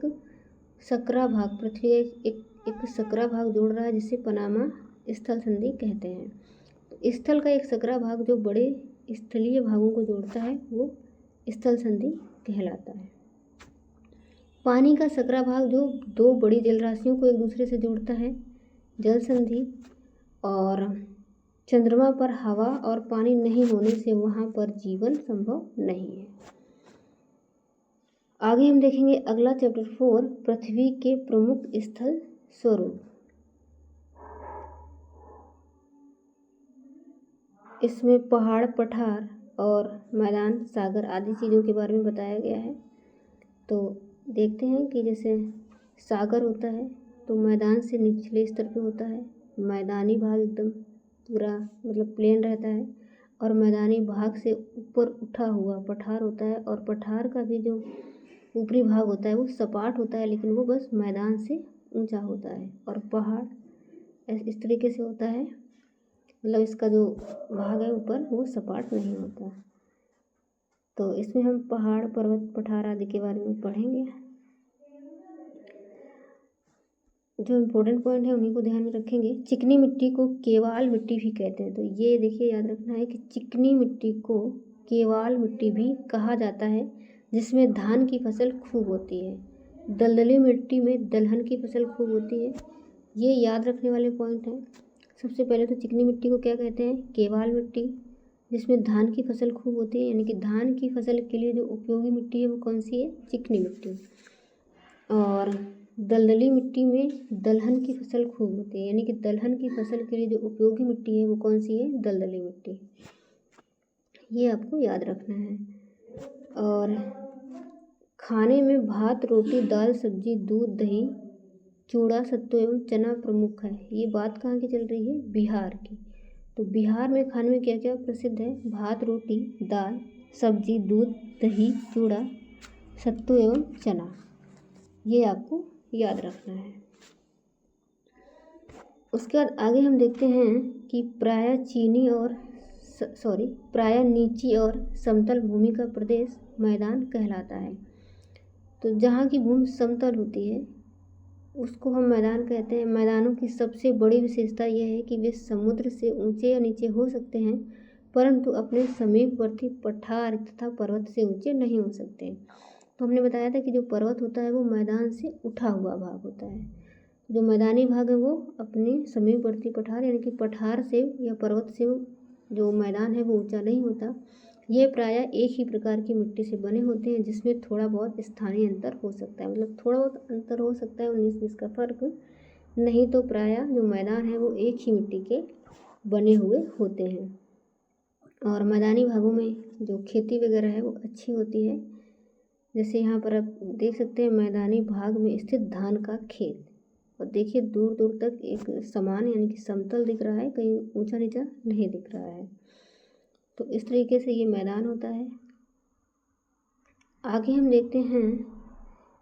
सकरा भाग, पृथ्वी एक सकरा भाग जोड़ रहा है, जिसे पनामा स्थल संधि कहते हैं। तो स्थल का एक सकरा भाग जो बड़े स्थलीय भागों को जोड़ता है वो स्थल संधि कहलाता है। पानी का सकरा भाग जो दो बड़ी जलराशियों को एक दूसरे से जोड़ता है, जल संधि। और चंद्रमा पर हवा और पानी नहीं होने से वहाँ पर जीवन संभव नहीं है। आगे हम देखेंगे अगला चैप्टर 4, पृथ्वी के प्रमुख स्थल स्वरूप। इसमें पहाड़, पठार, और मैदान, सागर आदि चीज़ों के बारे में बताया गया है। तो देखते हैं कि जैसे सागर होता है तो मैदान से निचले स्तर पे होता है, मैदानी भाग एकदम पूरा मतलब प्लेन रहता है, और मैदानी भाग से ऊपर उठा हुआ पठार होता है, और पठार का भी जो ऊपरी भाग होता है वो सपाट होता है, लेकिन वो बस मैदान से ऊंचा होता है। और पहाड़ इस तरीके से होता है, मतलब इसका जो भाग है ऊपर वो सपाट नहीं होता। तो इसमें हम पहाड़, पर्वत, पठार आदि के बारे में पढ़ेंगे। जो इम्पोर्टेंट पॉइंट है उन्हीं को ध्यान में रखेंगे। चिकनी मिट्टी को केवाल मिट्टी भी कहते हैं। तो ये देखिए याद रखना है कि चिकनी मिट्टी को केवाल मिट्टी भी कहा जाता है, जिसमें धान की फसल खूब होती है। दलदली मिट्टी में दलहन की फसल खूब होती है। ये याद रखने वाले पॉइंट हैं। सबसे पहले तो चिकनी मिट्टी को क्या कहते हैं? केवाल मिट्टी, जिसमें धान की फसल खूब होती है, यानी कि धान की फसल के लिए जो उपयोगी मिट्टी है वो कौन सी है? चिकनी मिट्टी। और दलदली मिट्टी में दलहन की फसल खूब होती है, यानी कि दलहन की फसल के लिए जो उपयोगी मिट्टी है वो कौन सी है? दलदली मिट्टी। ये आपको याद रखना है। और खाने में भात, रोटी, दाल, सब्जी, दूध, दही, चूड़ा, सत्तू एवं चना प्रमुख है। ये बात कहाँ की चल रही है? बिहार की। तो बिहार में खाने में क्या क्या प्रसिद्ध है? भात, रोटी, दाल, सब्जी, दूध, दही, चूड़ा, सत्तू एवं चना। ये आपको याद रखना है। उसके बाद आगे हम देखते हैं कि प्रायः नीची और समतल भूमि का प्रदेश मैदान कहलाता है। तो जहाँ की भूमि समतल होती है उसको हम मैदान कहते हैं। मैदानों की सबसे बड़ी विशेषता यह है कि वे समुद्र से ऊंचे या नीचे हो सकते हैं, परंतु अपने समीपवर्ती पठार तथा पर्वत से ऊंचे नहीं हो सकते। तो हमने बताया था कि जो पर्वत होता है वो मैदान से उठा हुआ भाग होता है। जो मैदानी भाग है वो अपने समीपवर्ती पठार यानी कि पठार से या पर्वत से जो मैदान है वो ऊंचा नहीं होता। ये प्रायः एक ही प्रकार की मिट्टी से बने होते हैं, जिसमें थोड़ा बहुत स्थानीय अंतर हो सकता है, मतलब थोड़ा बहुत अंतर हो सकता है, 19-20 का फर्क, नहीं तो प्रायः जो मैदान है वो एक ही मिट्टी के बने हुए होते हैं। और मैदानी भागों में जो खेती वगैरह है वो अच्छी होती है। जैसे यहाँ पर आप देख सकते हैं मैदानी भाग में स्थित धान का खेत, और देखिए दूर दूर तक एक समान यानी कि समतल दिख रहा है, कहीं ऊंचा नीचा नहीं दिख रहा है। तो इस तरीके से ये मैदान होता है। आगे हम देखते हैं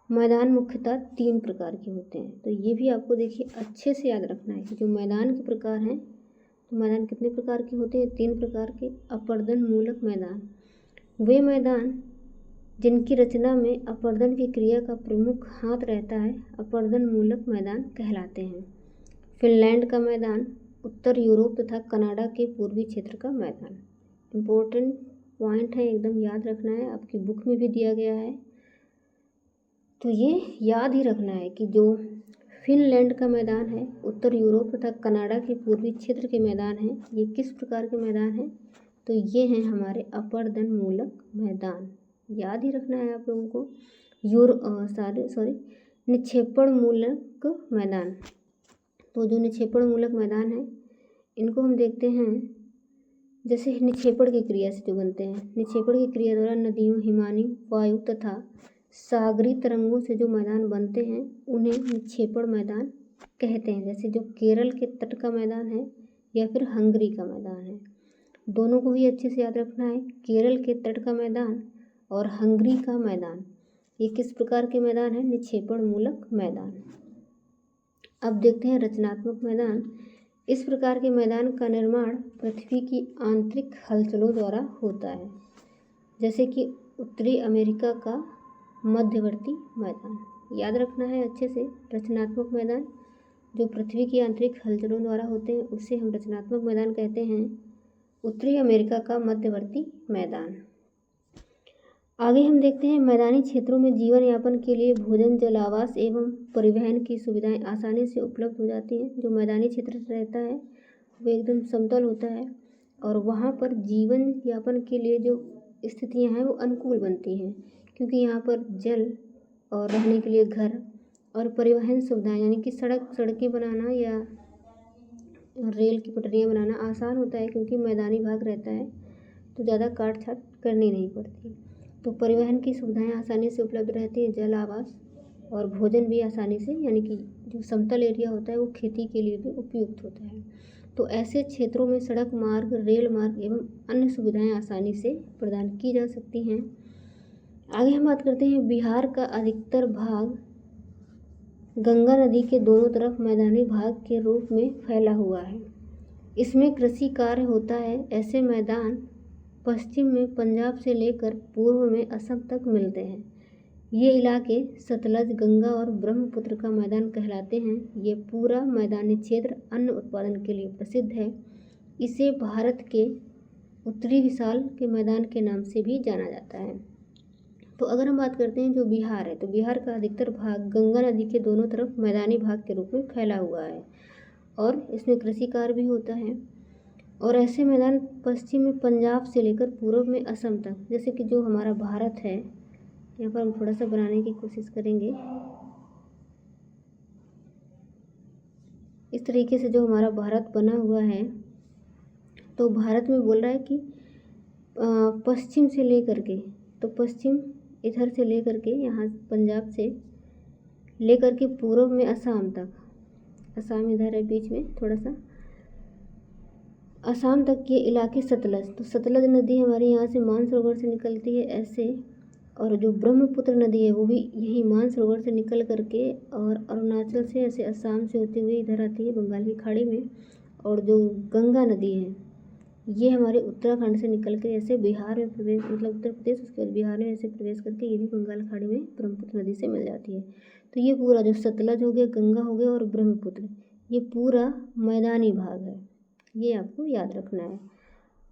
मैदान मुख्यतः 3 प्रकार के होते हैं। तो ये भी आपको देखिए अच्छे से याद रखना है कि जो मैदान के प्रकार हैं, तो मैदान कितने प्रकार के होते हैं? 3 प्रकार के। अपर्दन मूलक मैदान, वे मैदान जिनकी रचना में अपर्दन की क्रिया का प्रमुख हाथ रहता है, अपर्दन मूलक मैदान कहलाते हैं। फिनलैंड का मैदान, उत्तर यूरोप तथा कनाडा के पूर्वी क्षेत्र का मैदान। इम्पोर्टेंट पॉइंट है, एकदम याद रखना है, आपकी बुक में भी दिया गया है। तो ये याद ही रखना है कि जो फिनलैंड का मैदान है, उत्तर यूरोप तथा कनाडा के पूर्वी क्षेत्र के मैदान हैं, ये किस प्रकार के मैदान हैं? तो ये हैं हमारे अपर्दन मूलक मैदान। याद ही रखना है आप लोगों को। निक्षेपण मूलक मैदान। तो जो निक्षेपण मूलक मैदान है इनको हम देखते हैं, जैसे निक्षेपण की क्रिया से जो बनते हैं, निक्षेपण की क्रिया द्वारा नदियों, हिमानी वायु तथा सागरी तरंगों से जो मैदान बनते हैं उन्हें निक्षेपण मैदान कहते हैं। जैसे जो केरल के तट का मैदान है या फिर हंगरी का मैदान है, दोनों को ही अच्छे से याद रखना है। केरल के तट का मैदान और हंगरी का मैदान, ये किस प्रकार के मैदान है? निक्षेपण मूलक मैदान। अब देखते हैं रचनात्मक मैदान। इस प्रकार के मैदान का निर्माण पृथ्वी की आंतरिक हलचलों द्वारा होता है, जैसे कि उत्तरी अमेरिका का मध्यवर्ती मैदान। याद रखना है अच्छे से। रचनात्मक मैदान जो पृथ्वी की आंतरिक हलचलों द्वारा होते हैं उसे हम रचनात्मक मैदान कहते हैं। उत्तरी अमेरिका का मध्यवर्ती मैदान। आगे हम देखते हैं मैदानी क्षेत्रों में जीवन यापन के लिए भोजन, जल, आवास एवं परिवहन की सुविधाएं आसानी से उपलब्ध हो जाती हैं। जो मैदानी क्षेत्र रहता है वो एकदम समतल होता है और वहाँ पर जीवन यापन के लिए जो स्थितियाँ हैं वो अनुकूल बनती हैं, क्योंकि यहाँ पर जल और रहने के लिए घर और परिवहन सुविधाएं यानी कि सड़कें बनाना या रेल की पटरियाँ बनाना आसान होता है, क्योंकि मैदानी भाग रहता है। तो ज़्यादा काट छाट करनी नहीं पड़ती। तो परिवहन की सुविधाएं आसानी से उपलब्ध रहती हैं, जल, आवास और भोजन भी आसानी से, यानी कि जो समतल एरिया होता है वो खेती के लिए भी उपयुक्त होता है। तो ऐसे क्षेत्रों में सड़क मार्ग, रेल मार्ग एवं अन्य सुविधाएं आसानी से प्रदान की जा सकती हैं। आगे हम बात करते हैं, बिहार का अधिकतर भाग गंगा नदी के दोनों तरफ मैदानी भाग के रूप में फैला हुआ है। इसमें कृषि कार्य होता है। ऐसे मैदान पश्चिम में पंजाब से लेकर पूर्व में असम तक मिलते हैं। ये इलाके सतलज, गंगा और ब्रह्मपुत्र का मैदान कहलाते हैं। ये पूरा मैदानी क्षेत्र अन्न उत्पादन के लिए प्रसिद्ध है। इसे भारत के उत्तरी विशाल के मैदान के नाम से भी जाना जाता है। तो अगर हम बात करते हैं जो बिहार है, तो बिहार का अधिकतर भाग गंगा नदी के दोनों तरफ मैदानी भाग के रूप में फैला हुआ है और इसमें कृषि कार्य भी होता है। और ऐसे मैदान पश्चिम में पंजाब से लेकर पूर्व में असम तक, जैसे कि जो हमारा भारत है, यहाँ पर हम थोड़ा सा बनाने की कोशिश करेंगे। इस तरीके से जो हमारा भारत बना हुआ है, तो भारत में बोल रहा है कि पश्चिम से लेकर के, तो पश्चिम इधर से लेकर के यहाँ पंजाब से लेकर के पूर्व में असम तक, असम इधर है बीच में थोड़ा सा, असम तक के इलाके सतलज, तो सतलज नदी हमारे यहाँ से मानसरोवर से निकलती है ऐसे, और जो ब्रह्मपुत्र नदी है वो भी यही मानसरोवर से निकल करके और अरुणाचल से ऐसे असम से होते हुए इधर आती है बंगाल की खाड़ी में। और जो गंगा नदी है ये हमारे उत्तराखंड से निकल के ऐसे बिहार में प्रवेश, मतलब उत्तर प्रदेश, उसके बाद बिहार में ऐसे प्रवेश करके ये भी बंगाल खाड़ी में ब्रह्मपुत्र नदी से मिल जाती है। तो ये पूरा जो सतलज हो गया, गंगा हो गया और ब्रह्मपुत्र, ये पूरा मैदानी भाग है, ये आपको याद रखना है।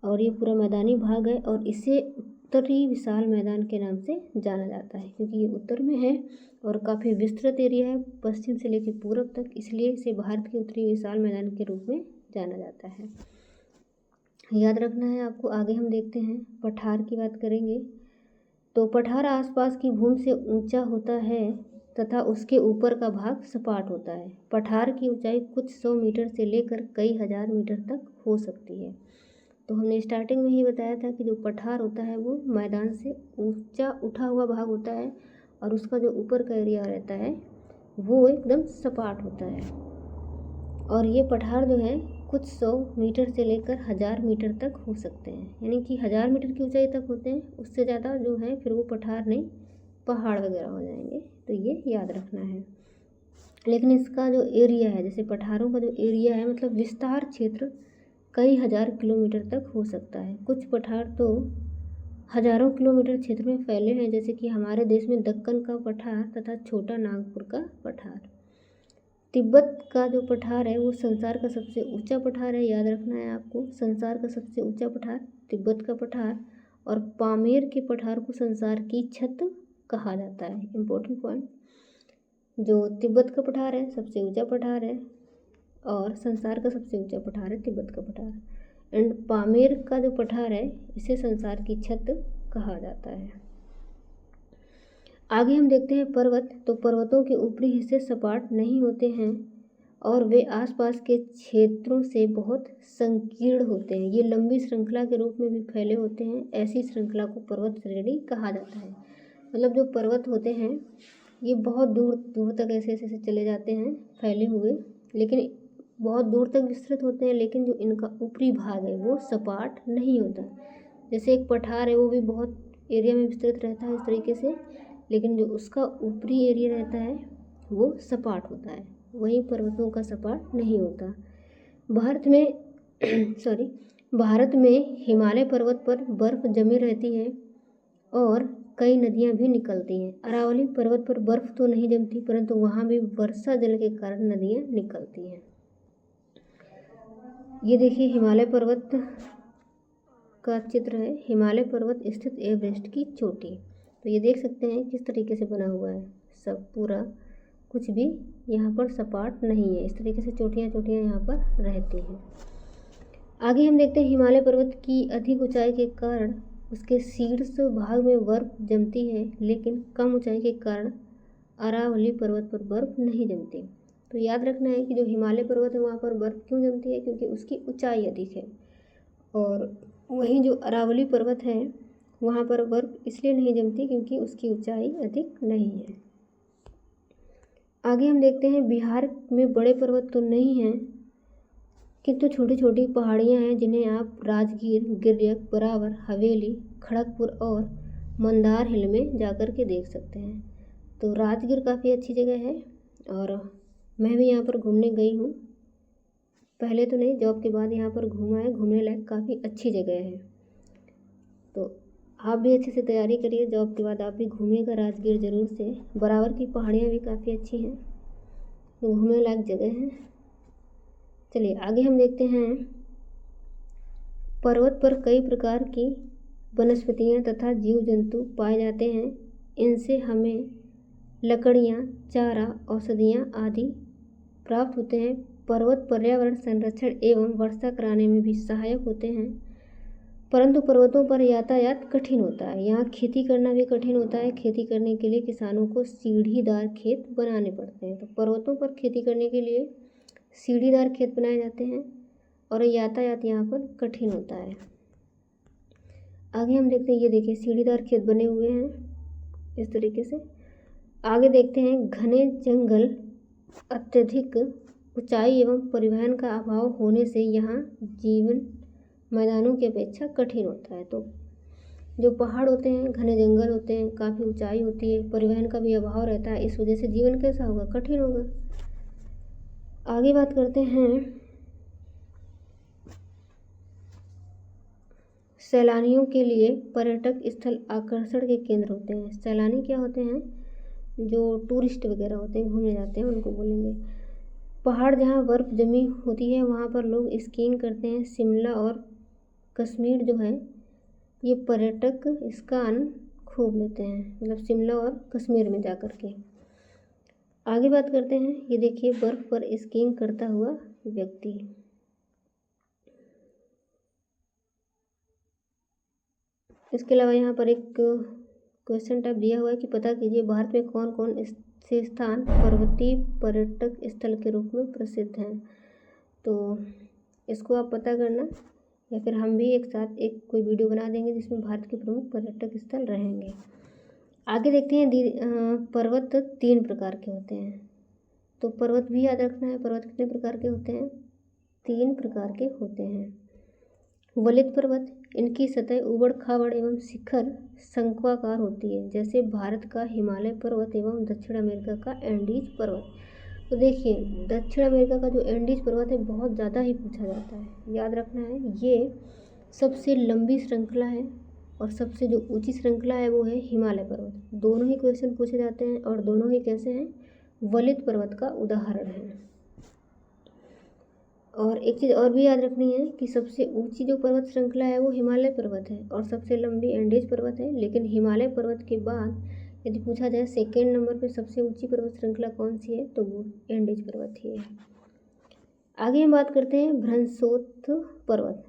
और ये पूरा मैदानी भाग है और इसे उत्तरी विशाल मैदान के नाम से जाना जाता है, क्योंकि ये उत्तर में है और काफ़ी विस्तृत एरिया है पश्चिम से लेकर पूर्व तक, इसलिए इसे भारत के उत्तरी विशाल मैदान के रूप में जाना जाता है, याद रखना है आपको। आगे हम देखते हैं, पठार की बात करेंगे। तो पठार आसपास की भूमि से ऊंचा होता है तथा उसके ऊपर का भाग सपाट होता है। पठार की ऊंचाई कुछ 100 मीटर से लेकर कई हज़ार मीटर तक हो सकती है। तो हमने स्टार्टिंग में ही बताया था कि जो पठार होता है वो मैदान से ऊंचा उठा हुआ भाग होता है और उसका जो ऊपर का एरिया रहता है वो एकदम सपाट होता है। और ये पठार जो है कुछ 100 मीटर से लेकर 1000 मीटर तक हो सकते हैं, यानी कि 1000 मीटर की ऊंचाई तक होते हैं। उससे ज़्यादा जो है फिर वो पठार नहीं, पहाड़ वगैरह हो जाएंगे, तो ये याद रखना है। लेकिन इसका जो एरिया है, जैसे पठारों का जो एरिया है, मतलब विस्तार क्षेत्र कई हज़ार किलोमीटर तक हो सकता है। कुछ पठार तो हज़ारों किलोमीटर क्षेत्र में फैले हैं, जैसे कि हमारे देश में दक्कन का पठार तथा छोटा नागपुर का पठार। तिब्बत का जो पठार है वो संसार का सबसे ऊंचा पठार है, याद रखना है आपको। संसार का सबसे ऊंचा पठार तिब्बत का पठार, और पामेर के पठार को संसार की छत कहा जाता है। इम्पोर्टेंट पॉइंट, जो तिब्बत का पठार है सबसे ऊंचा पठार है और संसार का सबसे ऊंचा पठार है तिब्बत का पठार, एंड पामेर का जो पठार है इसे संसार की छत कहा जाता है। आगे हम देखते हैं पर्वत। तो पर्वतों के ऊपरी हिस्से सपाट नहीं होते हैं और वे आसपास के क्षेत्रों से बहुत संकीर्ण होते हैं। ये लंबी श्रृंखला के रूप में भी फैले होते हैं। ऐसी श्रृंखला को पर्वत श्रेणी कहा जाता है। मतलब जो पर्वत होते हैं ये बहुत दूर दूर तक ऐसे ऐसे चले जाते हैं फैले हुए, लेकिन बहुत दूर तक विस्तृत होते हैं, लेकिन जो इनका ऊपरी भाग है वो सपाट नहीं होता। जैसे एक पठार है वो भी बहुत एरिया में विस्तृत रहता है इस तरीके से, लेकिन जो उसका ऊपरी एरिया रहता है वो सपाट होता है, वहीं पर्वतों का सपाट नहीं होता। भारत में भारत में हिमालय पर्वत पर बर्फ़ जमी रहती है और कई नदियां भी निकलती हैं। अरावली पर्वत पर बर्फ़ तो नहीं जमती, परंतु वहाँ भी वर्षा जल के कारण नदियां निकलती हैं। ये देखिए हिमालय पर्वत का चित्र है। हिमालय पर्वत स्थित एवरेस्ट की चोटी, तो ये देख सकते हैं किस तरीके से बना हुआ है, सब पूरा कुछ भी यहाँ पर सपाट नहीं है। इस तरीके से चोटियाँ चोटियाँ यहाँ पर रहती हैं। आगे हम देखते हैं हिमालय पर्वत की अधिक ऊंचाई के कारण उसके शीर्ष भाग में बर्फ़ जमती है, लेकिन कम ऊंचाई के कारण अरावली पर्वत पर बर्फ़ नहीं जमती। तो याद रखना है कि जो हिमालय पर्वत है वहाँ पर बर्फ़ क्यों जमती है, क्योंकि उसकी ऊंचाई अधिक है और वहीं जो अरावली पर्वत है वहाँ पर बर्फ़ इसलिए नहीं जमती क्योंकि उसकी ऊंचाई अधिक नहीं है। आगे हम देखते हैं बिहार में बड़े पर्वत तो नहीं हैं किंतु छोटी छोटी पहाड़ियाँ हैं जिन्हें आप राजगीर, गिरियक, बरावर, हवेली, खड़गपुर और मंदार हिल में जाकर के देख सकते हैं। तो राजगीर काफ़ी अच्छी जगह है और मैं भी यहाँ पर घूमने गई हूँ, पहले तो नहीं, जॉब के बाद यहाँ पर घूमा है, घूमने लायक काफ़ी अच्छी जगह है। तो आप भी अच्छे से तैयारी करिए, जॉब के बाद आप भी घूमिएगा राजगीर ज़रूर से। बराबर की पहाड़ियाँ भी काफ़ी अच्छी हैं, तो घूमने लायक जगह है। चलिए आगे हम देखते हैं। पर्वत पर कई प्रकार की वनस्पतियाँ तथा जीव जंतु पाए जाते हैं। इनसे हमें लकड़ियाँ, चारा, औषधियाँ आदि प्राप्त होते हैं। पर्वत पर्यावरण संरक्षण एवं वर्षा कराने में भी सहायक होते हैं, परंतु पर्वतों पर यातायात कठिन होता है। यहाँ खेती करना भी कठिन होता है। खेती करने के लिए किसानों को सीढ़ीदार खेत बनाने पड़ते हैं। तो पर्वतों पर खेती करने के लिए सीढ़ीदार खेत बनाए जाते हैं और यातायात यहाँ पर कठिन होता है। आगे हम देखते हैं, ये देखिए सीढ़ीदार खेत बने हुए हैं इस तरीके से। आगे देखते हैं, घने जंगल, अत्यधिक ऊंचाई एवं परिवहन का अभाव होने से यहाँ जीवन मैदानों की अपेक्षा कठिन होता है। तो जो पहाड़ होते हैं, घने जंगल होते हैं, काफ़ी ऊंचाई होती है, परिवहन का भी अभाव रहता है, इस वजह से जीवन कैसा होगा, कठिन होगा। आगे बात करते हैं, सैलानियों के लिए पर्यटक स्थल आकर्षण के केंद्र होते हैं। सैलानी क्या होते हैं, जो टूरिस्ट वगैरह होते हैं, घूमने जाते हैं, उनको बोलेंगे। पहाड़ जहाँ बर्फ़ जमी होती है वहाँ पर लोग स्कीइंग करते हैं। शिमला और कश्मीर जो है ये पर्यटक इसका आनंद खूब लेते हैं, मतलब शिमला और कश्मीर में जा कर के। आगे बात करते हैं, ये देखिए बर्फ़ पर स्कीइंग करता हुआ व्यक्ति। इसके अलावा यहाँ पर एक क्वेश्चन टाइप दिया हुआ है कि पता कीजिए भारत में कौन कौन से स्थान पर्वतीय पर्यटक स्थल के रूप में प्रसिद्ध हैं। तो इसको आप पता करना, या फिर हम भी एक साथ एक कोई वीडियो बना देंगे जिसमें भारत के प्रमुख पर्यटक स्थल रहेंगे। आगे देखते हैं, पर्वत 3 प्रकार के होते हैं। तो पर्वत भी याद रखना है, पर्वत कितने प्रकार के होते हैं, 3 प्रकार के होते हैं। वलित पर्वत, इनकी सतह उबड़ खाबड़ एवं शिखर शंक्वाकार होती है, जैसे भारत का हिमालय पर्वत एवं दक्षिण अमेरिका का एंडीज पर्वत। तो देखिए दक्षिण अमेरिका का जो एंडीज पर्वत है बहुत ज़्यादा ही पूछा जाता है, याद रखना है। ये सबसे लंबी श्रृंखला है और सबसे जो ऊंची श्रृंखला है वो है हिमालय पर्वत। दोनों ही क्वेश्चन पूछे जाते हैं और दोनों ही कैसे हैं, वलित पर्वत का उदाहरण है। और एक चीज़ और भी याद रखनी है कि सबसे ऊंची जो पर्वत श्रृंखला है वो हिमालय पर्वत है और सबसे लंबी एंडीज पर्वत है। लेकिन हिमालय पर्वत के बाद यदि पूछा जाए सेकेंड नंबर पे सबसे ऊंची पर्वत श्रृंखला कौन सी है, तो वो एंडीज पर्वत ही है। आगे हम बात करते हैं भ्रंशोत्थ पर्वत।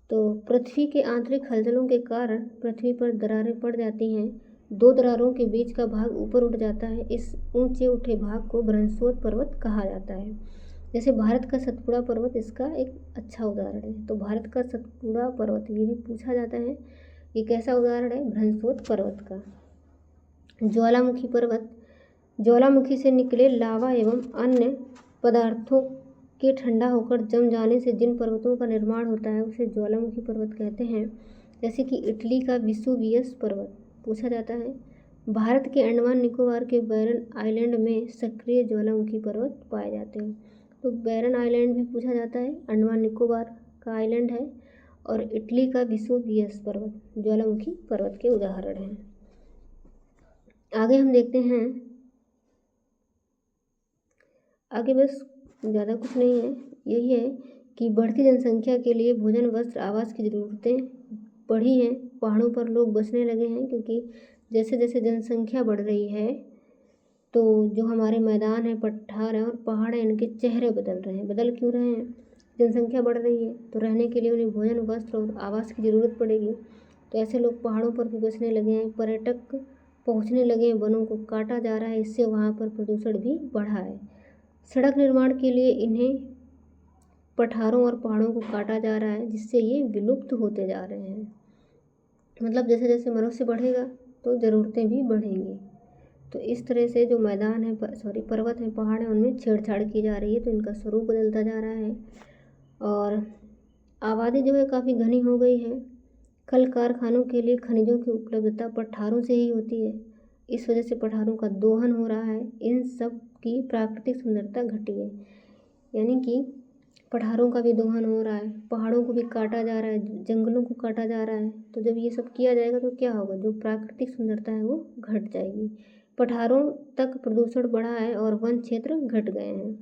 तो पृथ्वी के आंतरिक हलचलों के कारण पृथ्वी पर दरारें पड़ जाती हैं। 2 दरारों के बीच का भाग ऊपर उठ जाता है। इस ऊंचे उठे भाग को भ्रंशोत्थ पर्वत कहा जाता है। जैसे भारत का सतपुड़ा पर्वत इसका एक अच्छा उदाहरण है। तो भारत का सतपुड़ा पर्वत ये भी पूछा जाता है, ये कैसा उदाहरण है, भ्रंशोत्थ पर्वत का। ज्वालामुखी पर्वत, ज्वालामुखी से निकले लावा एवं अन्य पदार्थों के ठंडा होकर जम जाने से जिन पर्वतों का निर्माण होता है उसे ज्वालामुखी पर्वत कहते हैं। जैसे कि इटली का विसुवियस पर्वत पूछा जाता है। भारत के अंडमान निकोबार के बैरन आइलैंड में सक्रिय ज्वालामुखी पर्वत पाए जाते हैं। तो बैरन आइलैंड भी पूछा जाता है, अंडमान निकोबार का आइलैंड है। और इटली का विसुवियस पर्वत ज्वालामुखी पर्वत के उदाहरण हैं। आगे हम देखते हैं, आगे बस ज़्यादा कुछ नहीं है, यही है कि बढ़ती जनसंख्या के लिए भोजन, वस्त्र, आवास की ज़रूरतें बढ़ी हैं। पहाड़ों पर लोग बसने लगे हैं क्योंकि जैसे जैसे जनसंख्या बढ़ रही है तो जो हमारे मैदान हैं, पठार हैं और पहाड़ हैं, इनके चेहरे बदल रहे हैं। बदल क्यों रहे हैं, जनसंख्या बढ़ रही है तो रहने के लिए उन्हें भोजन, वस्त्र और आवास की ज़रूरत पड़ेगी। तो ऐसे लोग पहाड़ों पर भी बसने लगे हैं। पर्यटक पहुँचने लगे हैं, वनों को काटा जा रहा है, इससे वहाँ पर प्रदूषण भी बढ़ा है। सड़क निर्माण के लिए इन्हें पठारों और पहाड़ों को काटा जा रहा है, जिससे ये विलुप्त होते जा रहे हैं। मतलब जैसे जैसे मनुष्य बढ़ेगा तो ज़रूरतें भी बढ़ेंगी। तो इस तरह से जो मैदान है पर्वत हैं, पहाड़ हैं, उनमें छेड़छाड़ की जा रही है, तो इनका स्वरूप बदलता जा रहा है। और आबादी जो है काफ़ी घनी हो गई है। कल कारखानों के लिए खनिजों की उपलब्धता पठारों से ही होती है। इस वजह से पठारों का दोहन हो रहा है। इन सब की प्राकृतिक सुंदरता घटी है, यानी कि पठारों का भी दोहन हो रहा है, पहाड़ों को भी काटा जा रहा है, जंगलों को काटा जा रहा है। तो जब ये सब किया जाएगा तो क्या होगा, जो प्राकृतिक सुंदरता है वो घट जाएगी। पठारों तक प्रदूषण बढ़ा है और वन क्षेत्र घट गए हैं।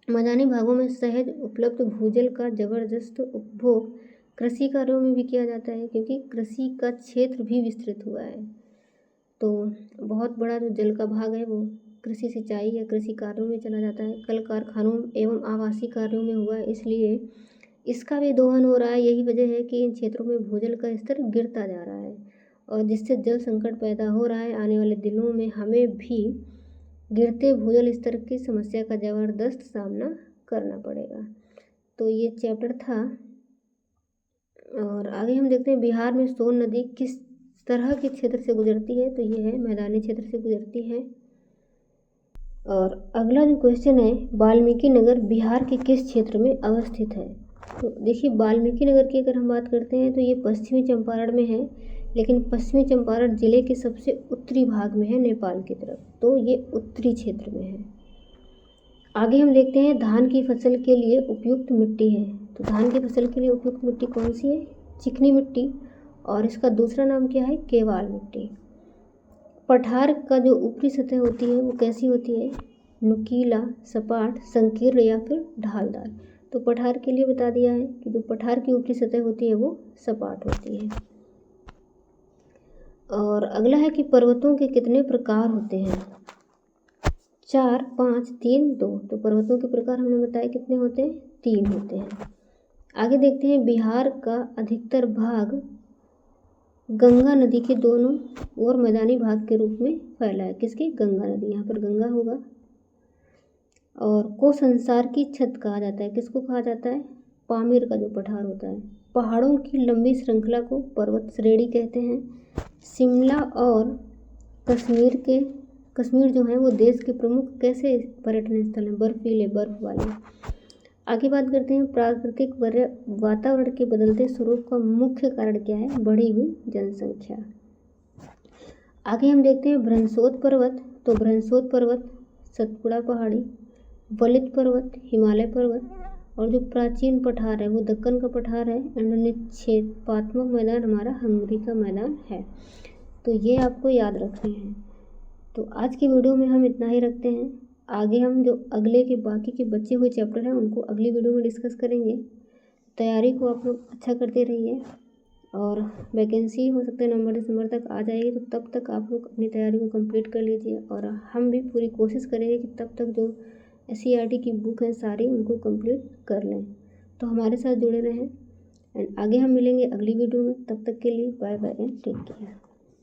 मैदानी भागों में सहज उपलब्ध भूजल का जबरदस्त उपभोग कृषि कार्यों में भी किया जाता है, क्योंकि कृषि का क्षेत्र भी विस्तृत हुआ है। तो बहुत बड़ा जो जल का भाग है वो कृषि सिंचाई या कृषि कार्यों में चला जाता है। कल कारखानों एवं आवासीय कार्यों में हुआ है, इसलिए इसका भी दोहन हो रहा है। यही वजह है कि इन क्षेत्रों में भूजल का स्तर गिरता जा रहा है और जिससे जल संकट पैदा हो रहा है। आने वाले दिनों में हमें भी गिरते भूजल स्तर की समस्या का ज़बरदस्त सामना करना पड़ेगा। तो ये चैप्टर था। और आगे हम देखते हैं बिहार में सोन नदी किस तरह के क्षेत्र से गुजरती है। तो ये है मैदानी क्षेत्र से गुजरती है। और अगला जो क्वेश्चन है, वाल्मीकि नगर बिहार के किस क्षेत्र में अवस्थित है। तो देखिए वाल्मीकि नगर की अगर हम बात करते हैं तो ये पश्चिमी चंपारण में है, लेकिन पश्चिमी चंपारण जिले के सबसे उत्तरी भाग में है, नेपाल की तरफ। तो ये उत्तरी क्षेत्र में है। आगे हम देखते हैं धान की फसल के लिए उपयुक्त मिट्टी है। तो धान की फसल के लिए उपयुक्त मिट्टी कौन सी है, चिकनी मिट्टी, और इसका दूसरा नाम क्या है, केवाल मिट्टी। पठार का जो ऊपरी सतह होती है वो कैसी होती है, नुकीला, सपाट, संकीर्ण या फिर ढालदार। तो पठार के लिए बता दिया है कि जो पठार की ऊपरी सतह होती है वो सपाट होती है। और अगला है कि पर्वतों के कितने प्रकार होते हैं, 4, 5, 3, 2। तो पर्वतों के प्रकार हमने बताया कितने होते हैं, 3 होते हैं। आगे देखते हैं बिहार का अधिकतर भाग गंगा नदी के दोनों ओर मैदानी भाग के रूप में फैला है। किसकी, गंगा नदी, यहाँ पर गंगा होगा। और को संसार की छत कहा जाता है। किसको कहा जाता है, पामीर का जो पठार होता है। पहाड़ों की लंबी श्रृंखला को पर्वत श्रेणी कहते हैं। शिमला और कश्मीर जो है वो देश के प्रमुख कैसे पर्यटन स्थल हैं, बर्फीले, बर्फ वाले। आगे बात करते हैं प्राकृतिक वातावरण के बदलते स्वरूप का मुख्य कारण क्या है, बढ़ी हुई जनसंख्या। आगे हम देखते हैं भ्रंशोद पर्वत। तो भ्रंशोद पर्वत, सतपुड़ा पहाड़ी, वलित पर्वत, हिमालय पर्वत, और जो प्राचीन पठार है वो दक्कन का पठार है। निक्षेपात्मक मैदान हमारा हंगरी का मैदान है। तो ये आपको याद रखने हैं। तो आज की वीडियो में हम इतना ही रखते हैं। आगे हम जो अगले के बाकी के बचे हुए चैप्टर हैं उनको अगली वीडियो में डिस्कस करेंगे। तैयारी को आप लोग अच्छा करते रहिए, और वैकेंसी हो सकता है नवंबर दिसंबर तक आ जाएगी, तो तब तक आप लोग अपनी तैयारी को कंप्लीट कर लीजिए। और हम भी पूरी कोशिश करेंगे कि तब तक जो SCERT की बुक है सारी उनको कंप्लीट कर लें। तो हमारे साथ जुड़े रहें, एंड आगे हम मिलेंगे अगली वीडियो में। तब तक के लिए bye bye and take care.